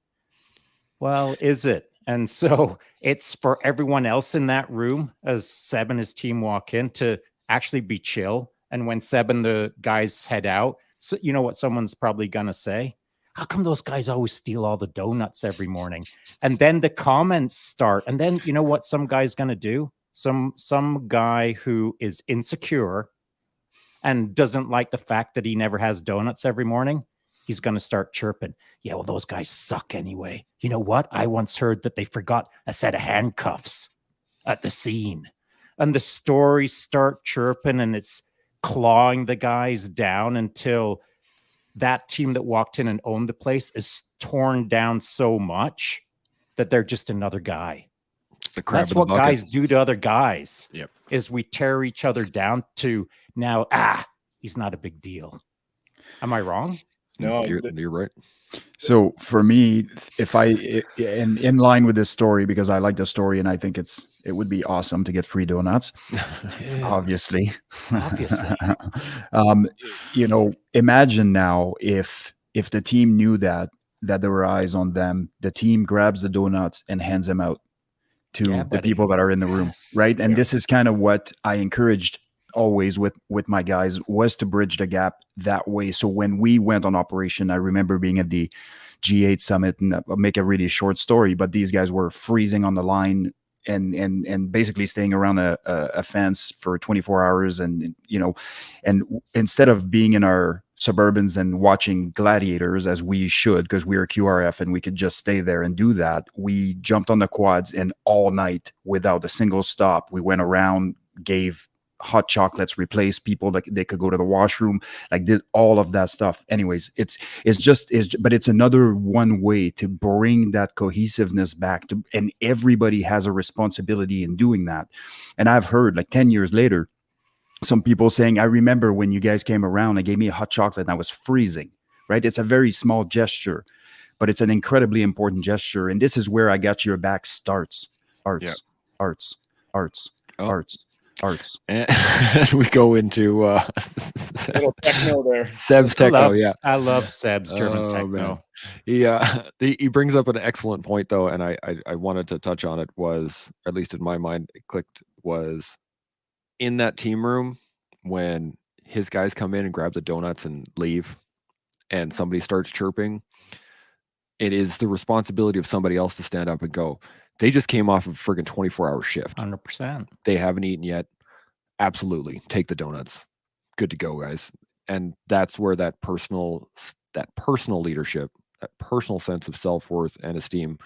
Well, is it? And so it's for everyone else in that room, as Seb and his team walk in, to actually be chill. And when Seb and the guys head out, so you know what someone's probably going to say? How come those guys always steal all the donuts every morning? And then the comments start. And then you know what some guy's going to do? Some guy who is insecure and doesn't like the fact that he never has donuts every morning, he's going to start chirping. Yeah, well, those guys suck anyway. You know what? I once heard that they forgot a set of handcuffs at the scene. And the stories start chirping, and it's clawing the guys down until that team that walked in and owned the place is torn down so much that they're just another guy. That's what guys do to other guys. Yep. Is we tear each other down to now, he's not a big deal. Am I wrong? No, You're right. So for me, if in line with this story, because I like the story and I think it would be awesome to get free donuts, obviously. Obviously. um, imagine now if the team knew that there were eyes on them, the team grabs the donuts and hands them out Yeah, to the buddy. people that are in the room, Yes. right? And Yeah. this is kind of what I encouraged always with my guys, was to bridge the gap that way. So when we went on operation, I remember being at the G8 summit, and I'll make a really short story, but these guys were freezing on the line and basically staying around a fence for 24 hours, and instead of being in our Suburbans and watching gladiators, as we should, because we were QRF and we could just stay there and do that, we jumped on the quads, and all night without a single stop we went around, gave hot chocolates, replaced people that they could go to the washroom, like did all of that stuff. Anyways, but it's another one way to bring that cohesiveness back to, and everybody has a responsibility in doing that. And I've heard, like 10 years later, some people saying, I remember when you guys came around and gave me a hot chocolate and I was freezing, right? It's a very small gesture, but it's an incredibly important gesture. And this is where I Got Your Back starts. Arts, arts, arts, Oh. arts, arts. And we go into little techno there. Seb's techno. I love Seb's German techno. Man. He brings up an excellent point though, and I wanted to touch on it. Was, at least in my mind, it clicked, was in that team room when his guys come in and grab the donuts and leave, and somebody starts chirping. It is the responsibility of somebody else to stand up and go, they just came off of a friggin' 24-hour shift. 100%. They haven't eaten yet. Absolutely. Take the donuts. Good to go, guys. And that's where that personal leadership, that personal sense of self-worth and esteem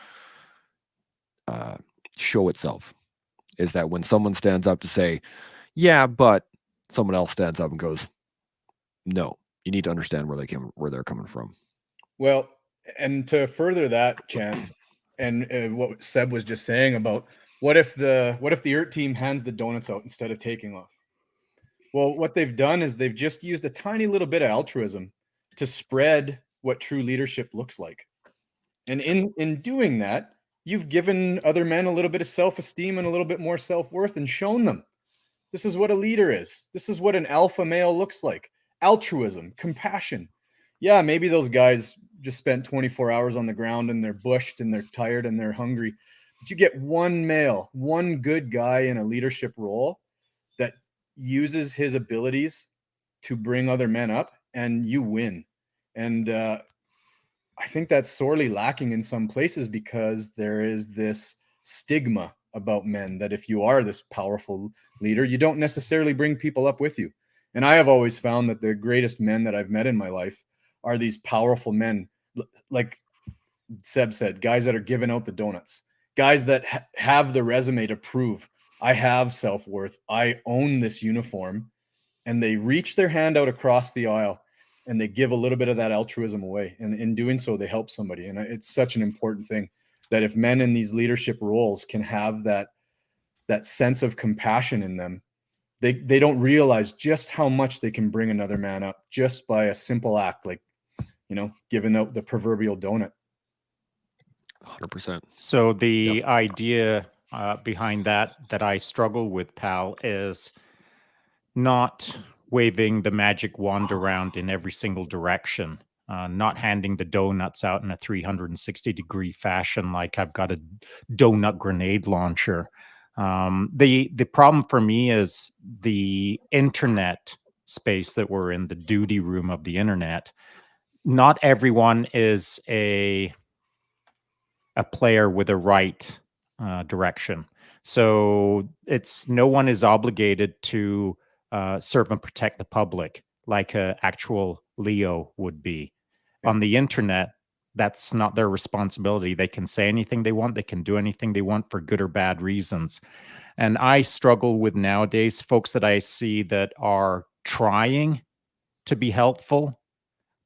show itself. Is that when someone stands up to say, yeah, but someone else stands up and goes, no, you need to understand where they're coming from. Well, and to further that, Chance, and what Seb was just saying about what if the ERT team hands the donuts out instead of taking off? Well, what they've done is they've just used a tiny little bit of altruism to spread what true leadership looks like. And in doing that, you've given other men a little bit of self-esteem and a little bit more self-worth, and shown them this is what a leader is. This is what an alpha male looks like. Altruism, compassion. Yeah, maybe those guys just spent 24 hours on the ground and they're bushed and they're tired and they're hungry. But you get one male, one good guy in a leadership role that uses his abilities to bring other men up, and you win. And I think that's sorely lacking in some places, because there is this stigma about men that if you are this powerful leader, you don't necessarily bring people up with you. And I have always found that the greatest men that I've met in my life are these powerful men, like Seb said, guys that are giving out the donuts, guys that have the resume to prove I have self-worth, I own this uniform, and they reach their hand out across the aisle and they give a little bit of that altruism away. And in doing so, they help somebody. And it's such an important thing that if men in these leadership roles can have that sense of compassion in them, they don't realize just how much they can bring another man up just by a simple act, like, giving out the proverbial donut. 100%. So the idea behind that I struggle with, pal, is not waving the magic wand around in every single direction, not handing the donuts out in a 360-degree fashion like I've got a donut grenade launcher. The problem for me is the internet space that we're in, the duty room of the internet. Not everyone is a player with a right direction. So no one is obligated to serve and protect the public like an actual Leo would be. Yeah. On the internet, that's not their responsibility. They can say anything they want. They can do anything they want for good or bad reasons. And I struggle with nowadays folks that I see that are trying to be helpful,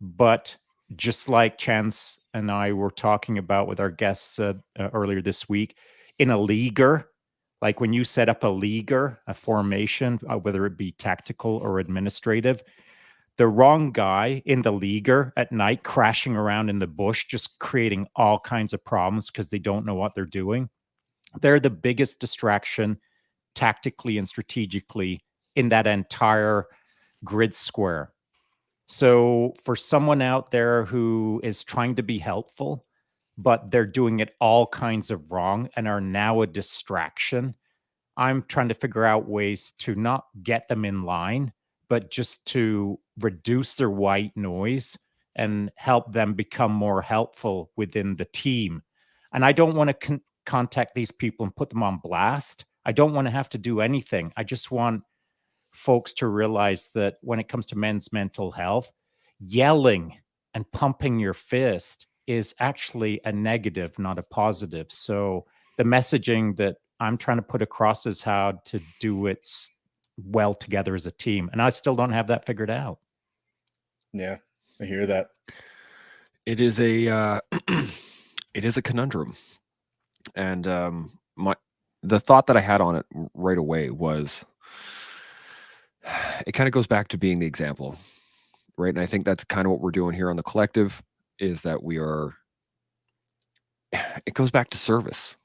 but just like Chance and I were talking about with our guests earlier this week, in a leaguer, like when you set up a leaguer, a formation, whether it be tactical or administrative, the wrong guy in the leaguer at night crashing around in the bush, just creating all kinds of problems because they don't know what they're doing. They're the biggest distraction tactically and strategically in that entire grid square. So for someone out there who is trying to be helpful, but they're doing it all kinds of wrong and are now a distraction, I'm trying to figure out ways to not get them in line, but just to reduce their white noise and help them become more helpful within the team. And I don't want to contact these people and put them on blast. I don't want to have to do anything. I just want folks to realize that when it comes to men's mental health, yelling and pumping your fist is actually a negative, not a positive. So the messaging that I'm trying to put across is how to do it well together as a team. And I still don't have that figured out. Yeah, I hear that. It is a it is a conundrum. And the thought that I had on it right away was, it kind of goes back to being the example, right? And I think that's kind of what we're doing here on the collective, is that we are, it goes back to service,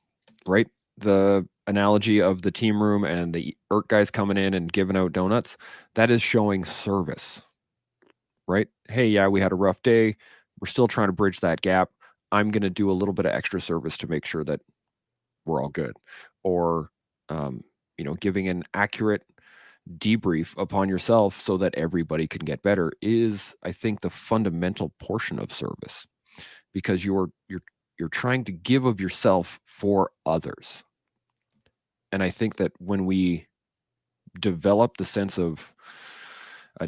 right? The analogy of the team room and the ERT guys coming in and giving out donuts, that is showing service, right? Hey, yeah, we had a rough day. We're still trying to bridge that gap. I'm going to do a little bit of extra service to make sure that we're all good. Or, giving an accurate debrief upon yourself so that everybody can get better is, I think, the fundamental portion of service, because you're trying to give of yourself for others. And I think that when we develop the sense of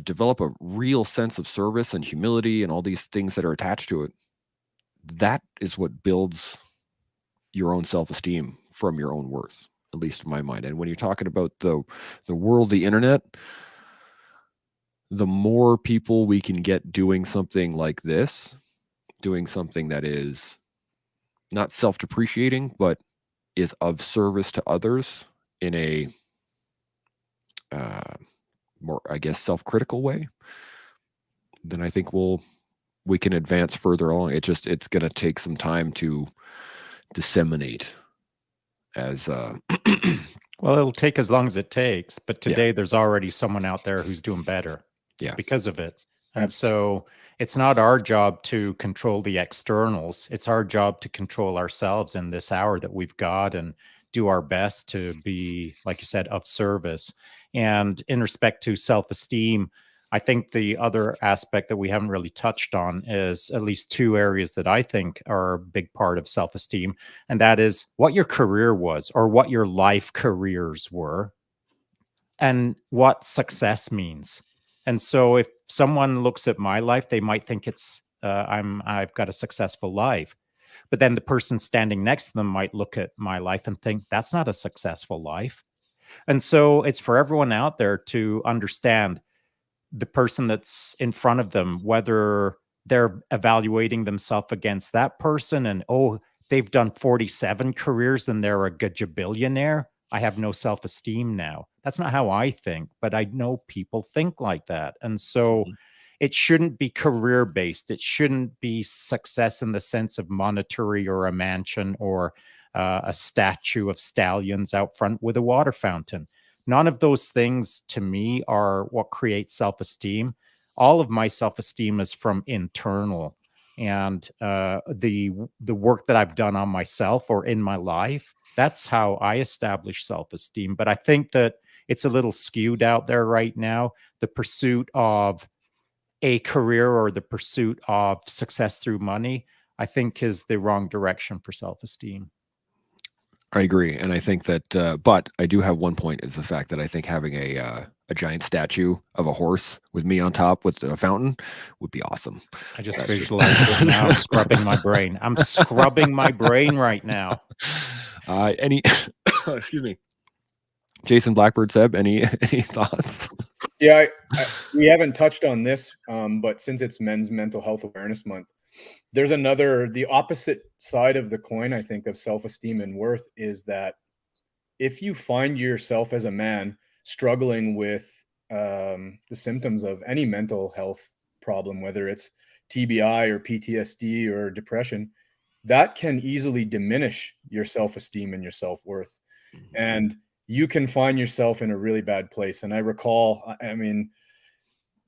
develop a real sense of service and humility and all these things that are attached to it, that is what builds your own self-esteem from your own worth, at least in my mind. And when you're talking about the world, the internet, the more people we can get doing something like this, doing something that is not self-depreciating, but is of service to others in a more, I guess, self-critical way, then I think we can advance further along. It's going to take some time to disseminate as well, it'll take as long as it takes, but today there's already someone out there who's doing better because of it. And so it's not our job to control the externals. It's our job to control ourselves in this hour that we've got and do our best to be, like you said, of service. And in respect to self-esteem, I think the other aspect that we haven't really touched on is at least two areas that I think are a big part of self-esteem. And that is what your career was, or what your life careers were, and what success means. And so if someone looks at my life, they might think it's I've got a successful life. But then the person standing next to them might look at my life and think that's not a successful life. And so it's for everyone out there to understand the person that's in front of them, whether they're evaluating themselves against that person and, oh, they've done 47 careers and they're a gajillionaire, I have no self-esteem now. That's not how I think, but I know people think like that. And so it shouldn't be career-based. It shouldn't be success in the sense of monetary or a mansion or a statue of stallions out front with a water fountain. None of those things to me are what creates self-esteem. All of my self-esteem is from internal, and the work that I've done on myself or in my life, that's how I establish self-esteem. But I think that it's a little skewed out there right now. The pursuit of a career or the pursuit of success through money, I think, is the wrong direction for self-esteem. I agree. And I think that, but I do have one point, is the fact that I think having a giant statue of a horse with me on top with a fountain would be awesome. I just visualized it now. I'm scrubbing my brain. I'm scrubbing my brain right now. Excuse me. Jason, Blackbird, Seb, any thoughts? Yeah, we haven't touched on this, but since it's Men's Mental Health Awareness Month, there's the opposite side of the coin, I think, of self-esteem and worth is that if you find yourself as a man struggling with the symptoms of any mental health problem, whether it's TBI or PTSD or depression, that can easily diminish your self-esteem and your self-worth. And you can find yourself in a really bad place. And I recall, I mean,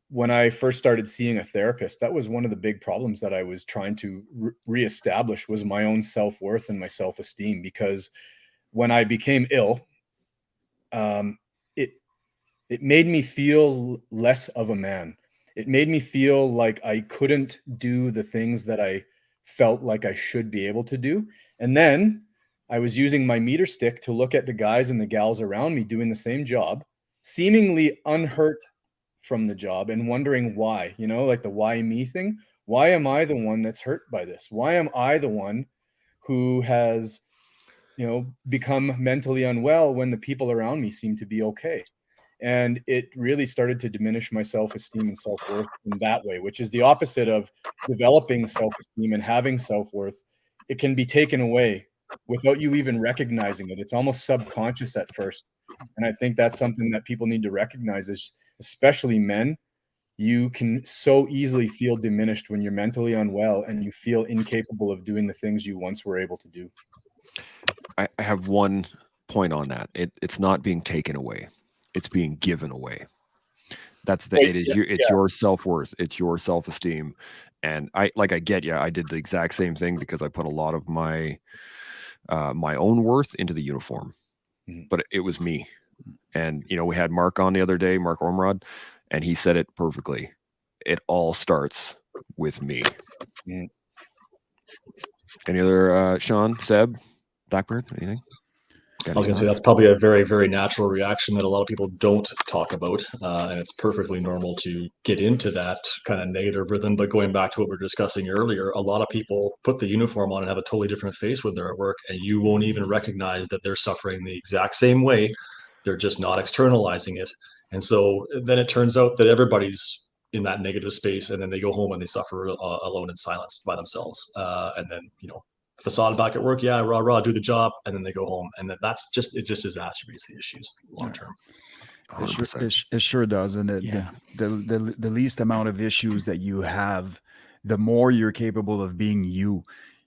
when I first started seeing a therapist, that was one of the big problems that I was trying to reestablish, was my own self-worth and my self-esteem. Because when I became ill, it it made me feel less of a man. It made me feel like I couldn't do the things that I felt like I should be able to do. And then I was using my meter stick to look at the guys and the gals around me doing the same job, seemingly unhurt from the job, and wondering why, like the why me thing. Why am I the one that's hurt by this? Why am I the one who has, become mentally unwell when the people around me seem to be okay? And it really started to diminish my self-esteem and self-worth in that way, which is the opposite of developing self-esteem and having self-worth. It can be taken away without you even recognizing it. It's almost subconscious at first. And I think that's something that people need to recognize, is especially men. You can so easily feel diminished when you're mentally unwell and you feel incapable of doing the things you once were able to do. I have one point on that. It's not being taken away. It's being given away. That's the, it is you, it's your self-worth, it's your self-esteem. And I get you. I did the exact same thing because I put a lot of my my own worth into the uniform. But it was me. And we had Mark on the other day, Mark Ormrod, and he said it perfectly. It all starts with me. Any other Shaun, Seb, Blackbird, anything? I was going to say that's probably a very, very natural reaction that a lot of people don't talk about. And it's perfectly normal to get into that kind of negative rhythm. But going back to what we were discussing earlier, a lot of people put the uniform on and have a totally different face when they're at work, and you won't even recognize that they're suffering the exact same way. They're just not externalizing it. And so then it turns out that everybody's in that negative space, and then they go home and they suffer alone in silence by themselves. And then, facade back at work, rah rah, do the job, and then they go home, and that's just, it just exacerbates the issues long term. It sure does. And the least amount of issues that you have, the more you're capable of being you.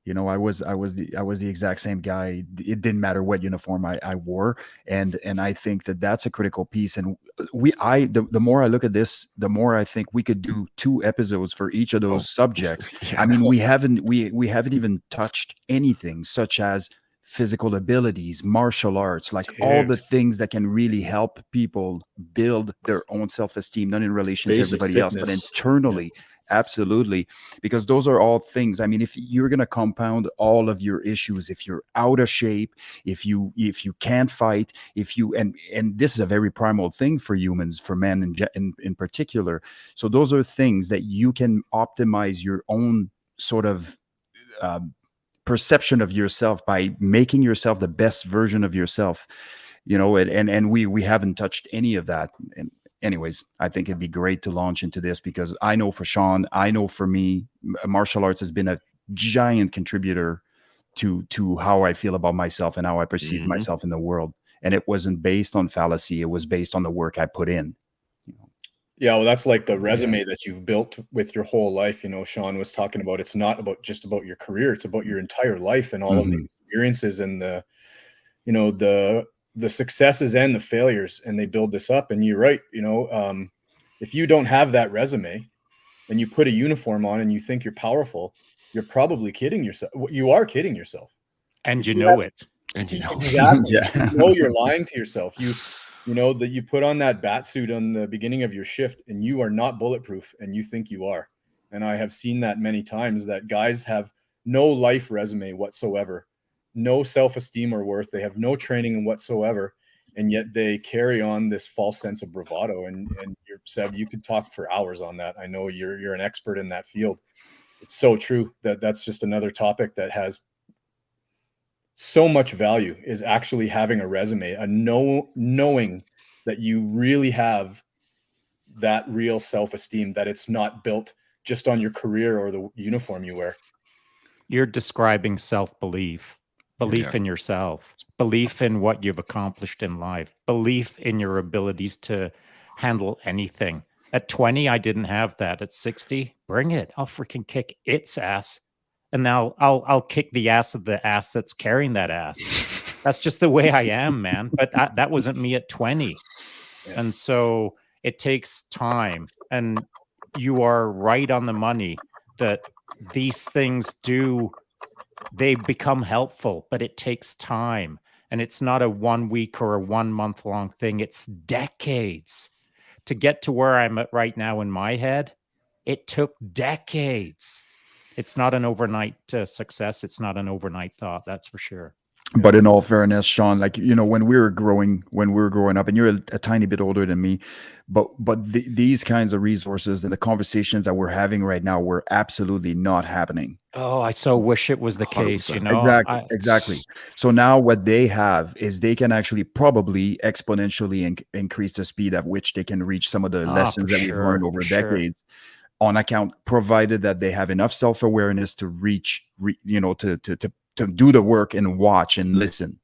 I was the exact same guy. It didn't matter what uniform I wore, and I think that's a critical piece. And the more I look at this, the more I think we could do 2 episodes for each of those subjects. Yeah. I mean, we haven't even touched anything such as physical abilities, martial arts, like all the things that can really help people build their own self-esteem, not in relation to everybody else, but internally. Yeah. Absolutely. Because those are all things. I mean, if you're going to compound all of your issues, if you're out of shape, if you can't fight, and this is a very primal thing for humans, for men in particular. So those are things that you can optimize your own sort of perception of yourself by making yourself the best version of yourself, and we haven't touched any of that. And anyways, I think it'd be great to launch into this, because I know for Shaun, I know for me, martial arts has been a giant contributor to how I feel about myself and how I perceive myself in the world. And it wasn't based on fallacy. It was based on the work I put in. Yeah, well, that's like the resume that you've built with your whole life. Shaun was talking about, it's not just about your career. It's about your entire life and all of the experiences and the successes and the failures, and they build this up. And you're right. If you don't have that resume and you put a uniform on and you think you're powerful, you're probably kidding yourself. You are kidding yourself. And you know it. And exactly. You're lying to yourself. That you put on that bat suit on the beginning of your shift and you are not bulletproof, and you think you are. And I have seen that many times, that guys have no life resume whatsoever, no self-esteem or worth. They have no training whatsoever. And yet they carry on this false sense of bravado. And Seb, you could talk for hours on that. I know you're an expert in that field. It's so true. That's just another topic that has so much value, is actually having a resume, knowing that you really have that real self-esteem, that it's not built just on your career or the uniform you wear. You're describing self-belief, belief in yourself, belief in what you've accomplished in life, belief in your abilities to handle anything. At 20, I didn't have that. At 60, bring it. I'll freaking kick its ass. And now I'll kick the ass of the ass that's carrying that ass. That's just the way I am, man. But that wasn't me at 20. Yeah. And so it takes time. And you are right on the money that these things they become helpful, but it takes time. And it's not a 1 week or a 1 month long thing. It's decades to get to where I'm at right now in my head. It took decades. It's not an overnight success. It's not an overnight thought. That's for sure. But in all fairness, Shaun, like, you know, when we were growing up, and you're a tiny bit older than me, but these kinds of resources and the conversations that we're having right now were absolutely not happening. Oh, I so wish it was the case, 100%. you know? Exactly. So now what they have is they can actually probably exponentially increase the speed at which they can reach some of the lessons that we've learned over decades, on account, provided that they have enough self-awareness to to do the work and watch and listen.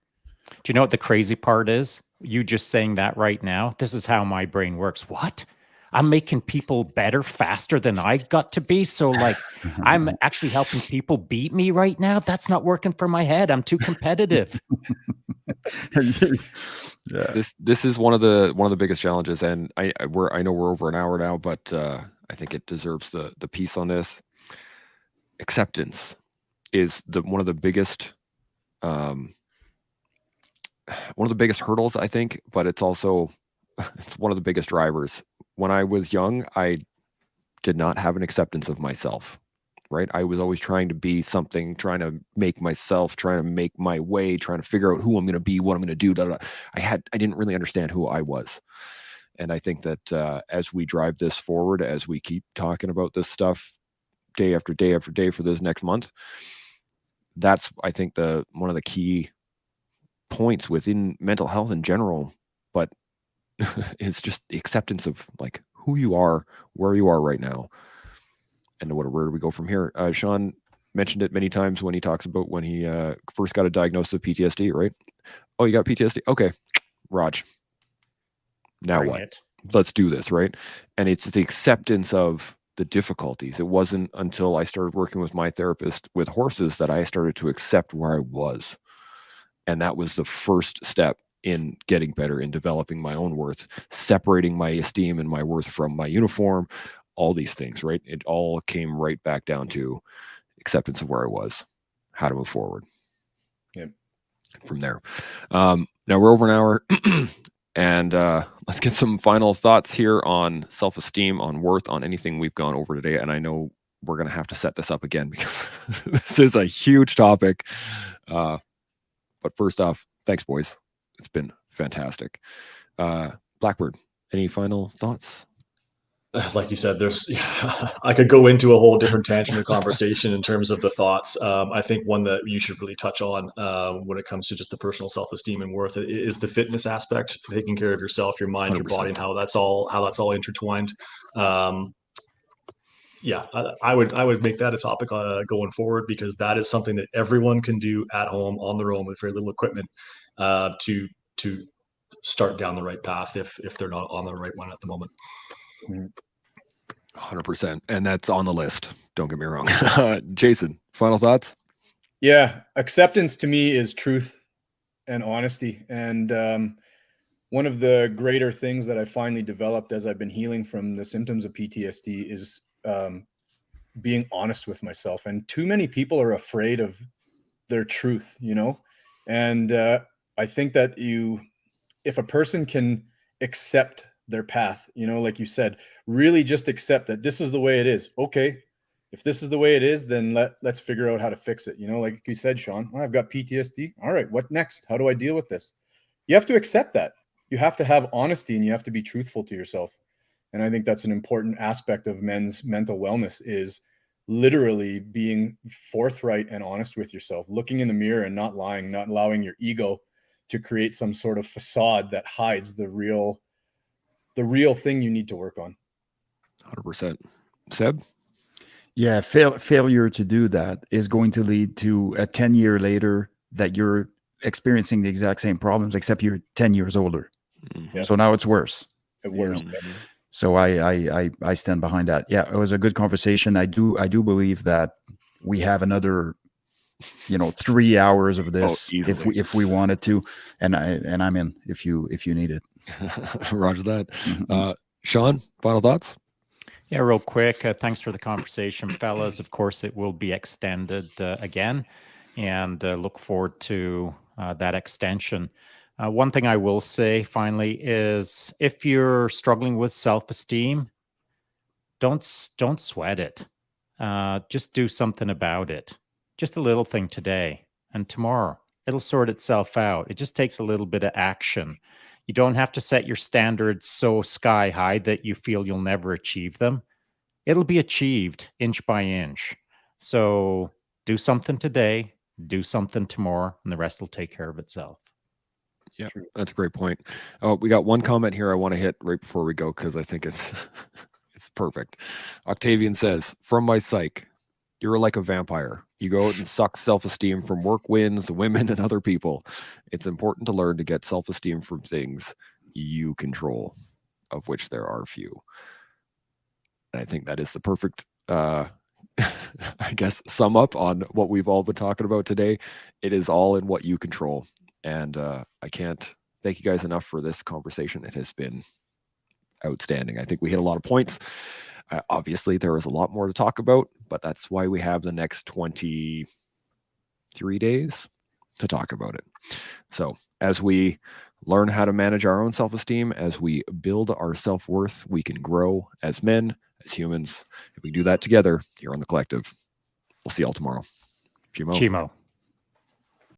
Do you know what the crazy part is? You just saying that right now, this is how my brain works. What? I'm making people better faster than I got to be. So like, I'm actually helping people beat me right now. That's not working for my head. I'm too competitive. Yeah. This is one of the biggest challenges, and I know we're over an hour now, but I think it deserves the piece on this. Acceptance is one of the biggest hurdles, I think, but it's also it's one of the biggest drivers. When I was young, I did not have an acceptance of myself, right? I was always trying to be something, trying to make myself, trying to make my way, trying to figure out who I'm going to be, what I'm going to do. I didn't really understand who I was. And I think that as we drive this forward, as we keep talking about this stuff day after day after day for this next month, that's, I think, one of the key points within mental health in general, but it's just the acceptance of like who you are, where you are right now, and where do we go from here. Shaun mentioned it many times when he talks about when he first got a diagnosis of PTSD, right? Oh, you got PTSD? Okay, Raj. Now Bring what? it. Let's do this, right? And it's the acceptance of the difficulties. It wasn't until I started working with my therapist with horses that I started to accept where I was. And that was the first step in getting better, in developing my own worth, separating my esteem and my worth from my uniform, all these things, right? It all came right back down to acceptance of where I was, how to move forward. Yep. From there. Now we're over an hour. And let's get some final thoughts here on self-esteem, on worth, on anything we've gone over today. And I know we're going to have to set this up again because this is a huge topic. But first off, thanks, boys. It's been fantastic. Blackbird, any final thoughts? Like you said, I could go into a whole different tangent of conversation in terms of the thoughts. I think one that you should really touch on when it comes to just the personal self-esteem and worth is the fitness aspect, taking care of yourself, your mind, 100%. your body, and how that's all intertwined. Yeah, I would make that a topic going forward, because that is something that everyone can do at home on their own with very little equipment to start down the right path if they're not on the right one at the moment. 100%. And that's on the list. Don't get me wrong. Jason, final thoughts? Yeah. Acceptance to me is truth and honesty. And one of the greater things that I finally developed as I've been healing from the symptoms of PTSD is being honest with myself. And too many people are afraid of their truth, you know? And I think that if a person can accept their path, you know, like you said, really just accept that this is the way it is. Okay, if this is the way it is, then let's figure out how to fix it. You know, like you said, Shaun, I've got PTSD. All right, what next? How do I deal with this? You have to accept that. You have to have honesty, and you have to be truthful to yourself. And I think that's an important aspect of men's mental wellness, is literally being forthright and honest with yourself, looking in the mirror and not lying, not allowing your ego to create some sort of facade that hides the real thing you need to work on. 100%. Seb? Yeah, failure to do that is going to lead to a 10-year later that you're experiencing the exact same problems, except you're 10 years older. Mhm. Yeah. So now it's worse. at worst. So I stand behind that. Yeah, it was a good conversation. I do believe that we have another 3 hours of this if we wanted to, and I'm in if you need it. Roger that. Shaun, final thoughts? Yeah, real quick. Thanks for the conversation, fellas. Of course, it will be extended again, and look forward to that extension. One thing I will say finally is if you're struggling with self-esteem, don't sweat it. Just do something about it. Just a little thing today and tomorrow. It'll sort itself out. It just takes a little bit of action. You don't have to set your standards so sky high that you feel you'll never achieve them. It'll be achieved inch by inch. So do something today, do something tomorrow, and the rest will take care of itself. Yeah, that's a great point. Oh, we got one comment here I want to hit right before we go because I think it's it's perfect. Octavian says, "From my psych, you're like a vampire. You go out and suck self-esteem from work wins, women, and other people. It's important to learn to get self-esteem from things you control, of which there are few." And I think that is the perfect, I guess, sum up on what we've all been talking about today. It is all in what you control. And I can't thank you guys enough for this conversation. It has been outstanding. I think we hit a lot of points. Obviously, there is a lot more to talk about, but that's why we have the next 23 days to talk about it. So as we learn how to manage our own self-esteem, as we build our self-worth, we can grow as men, as humans. If we do that together here on The Collective, we'll see y'all tomorrow. Chimo.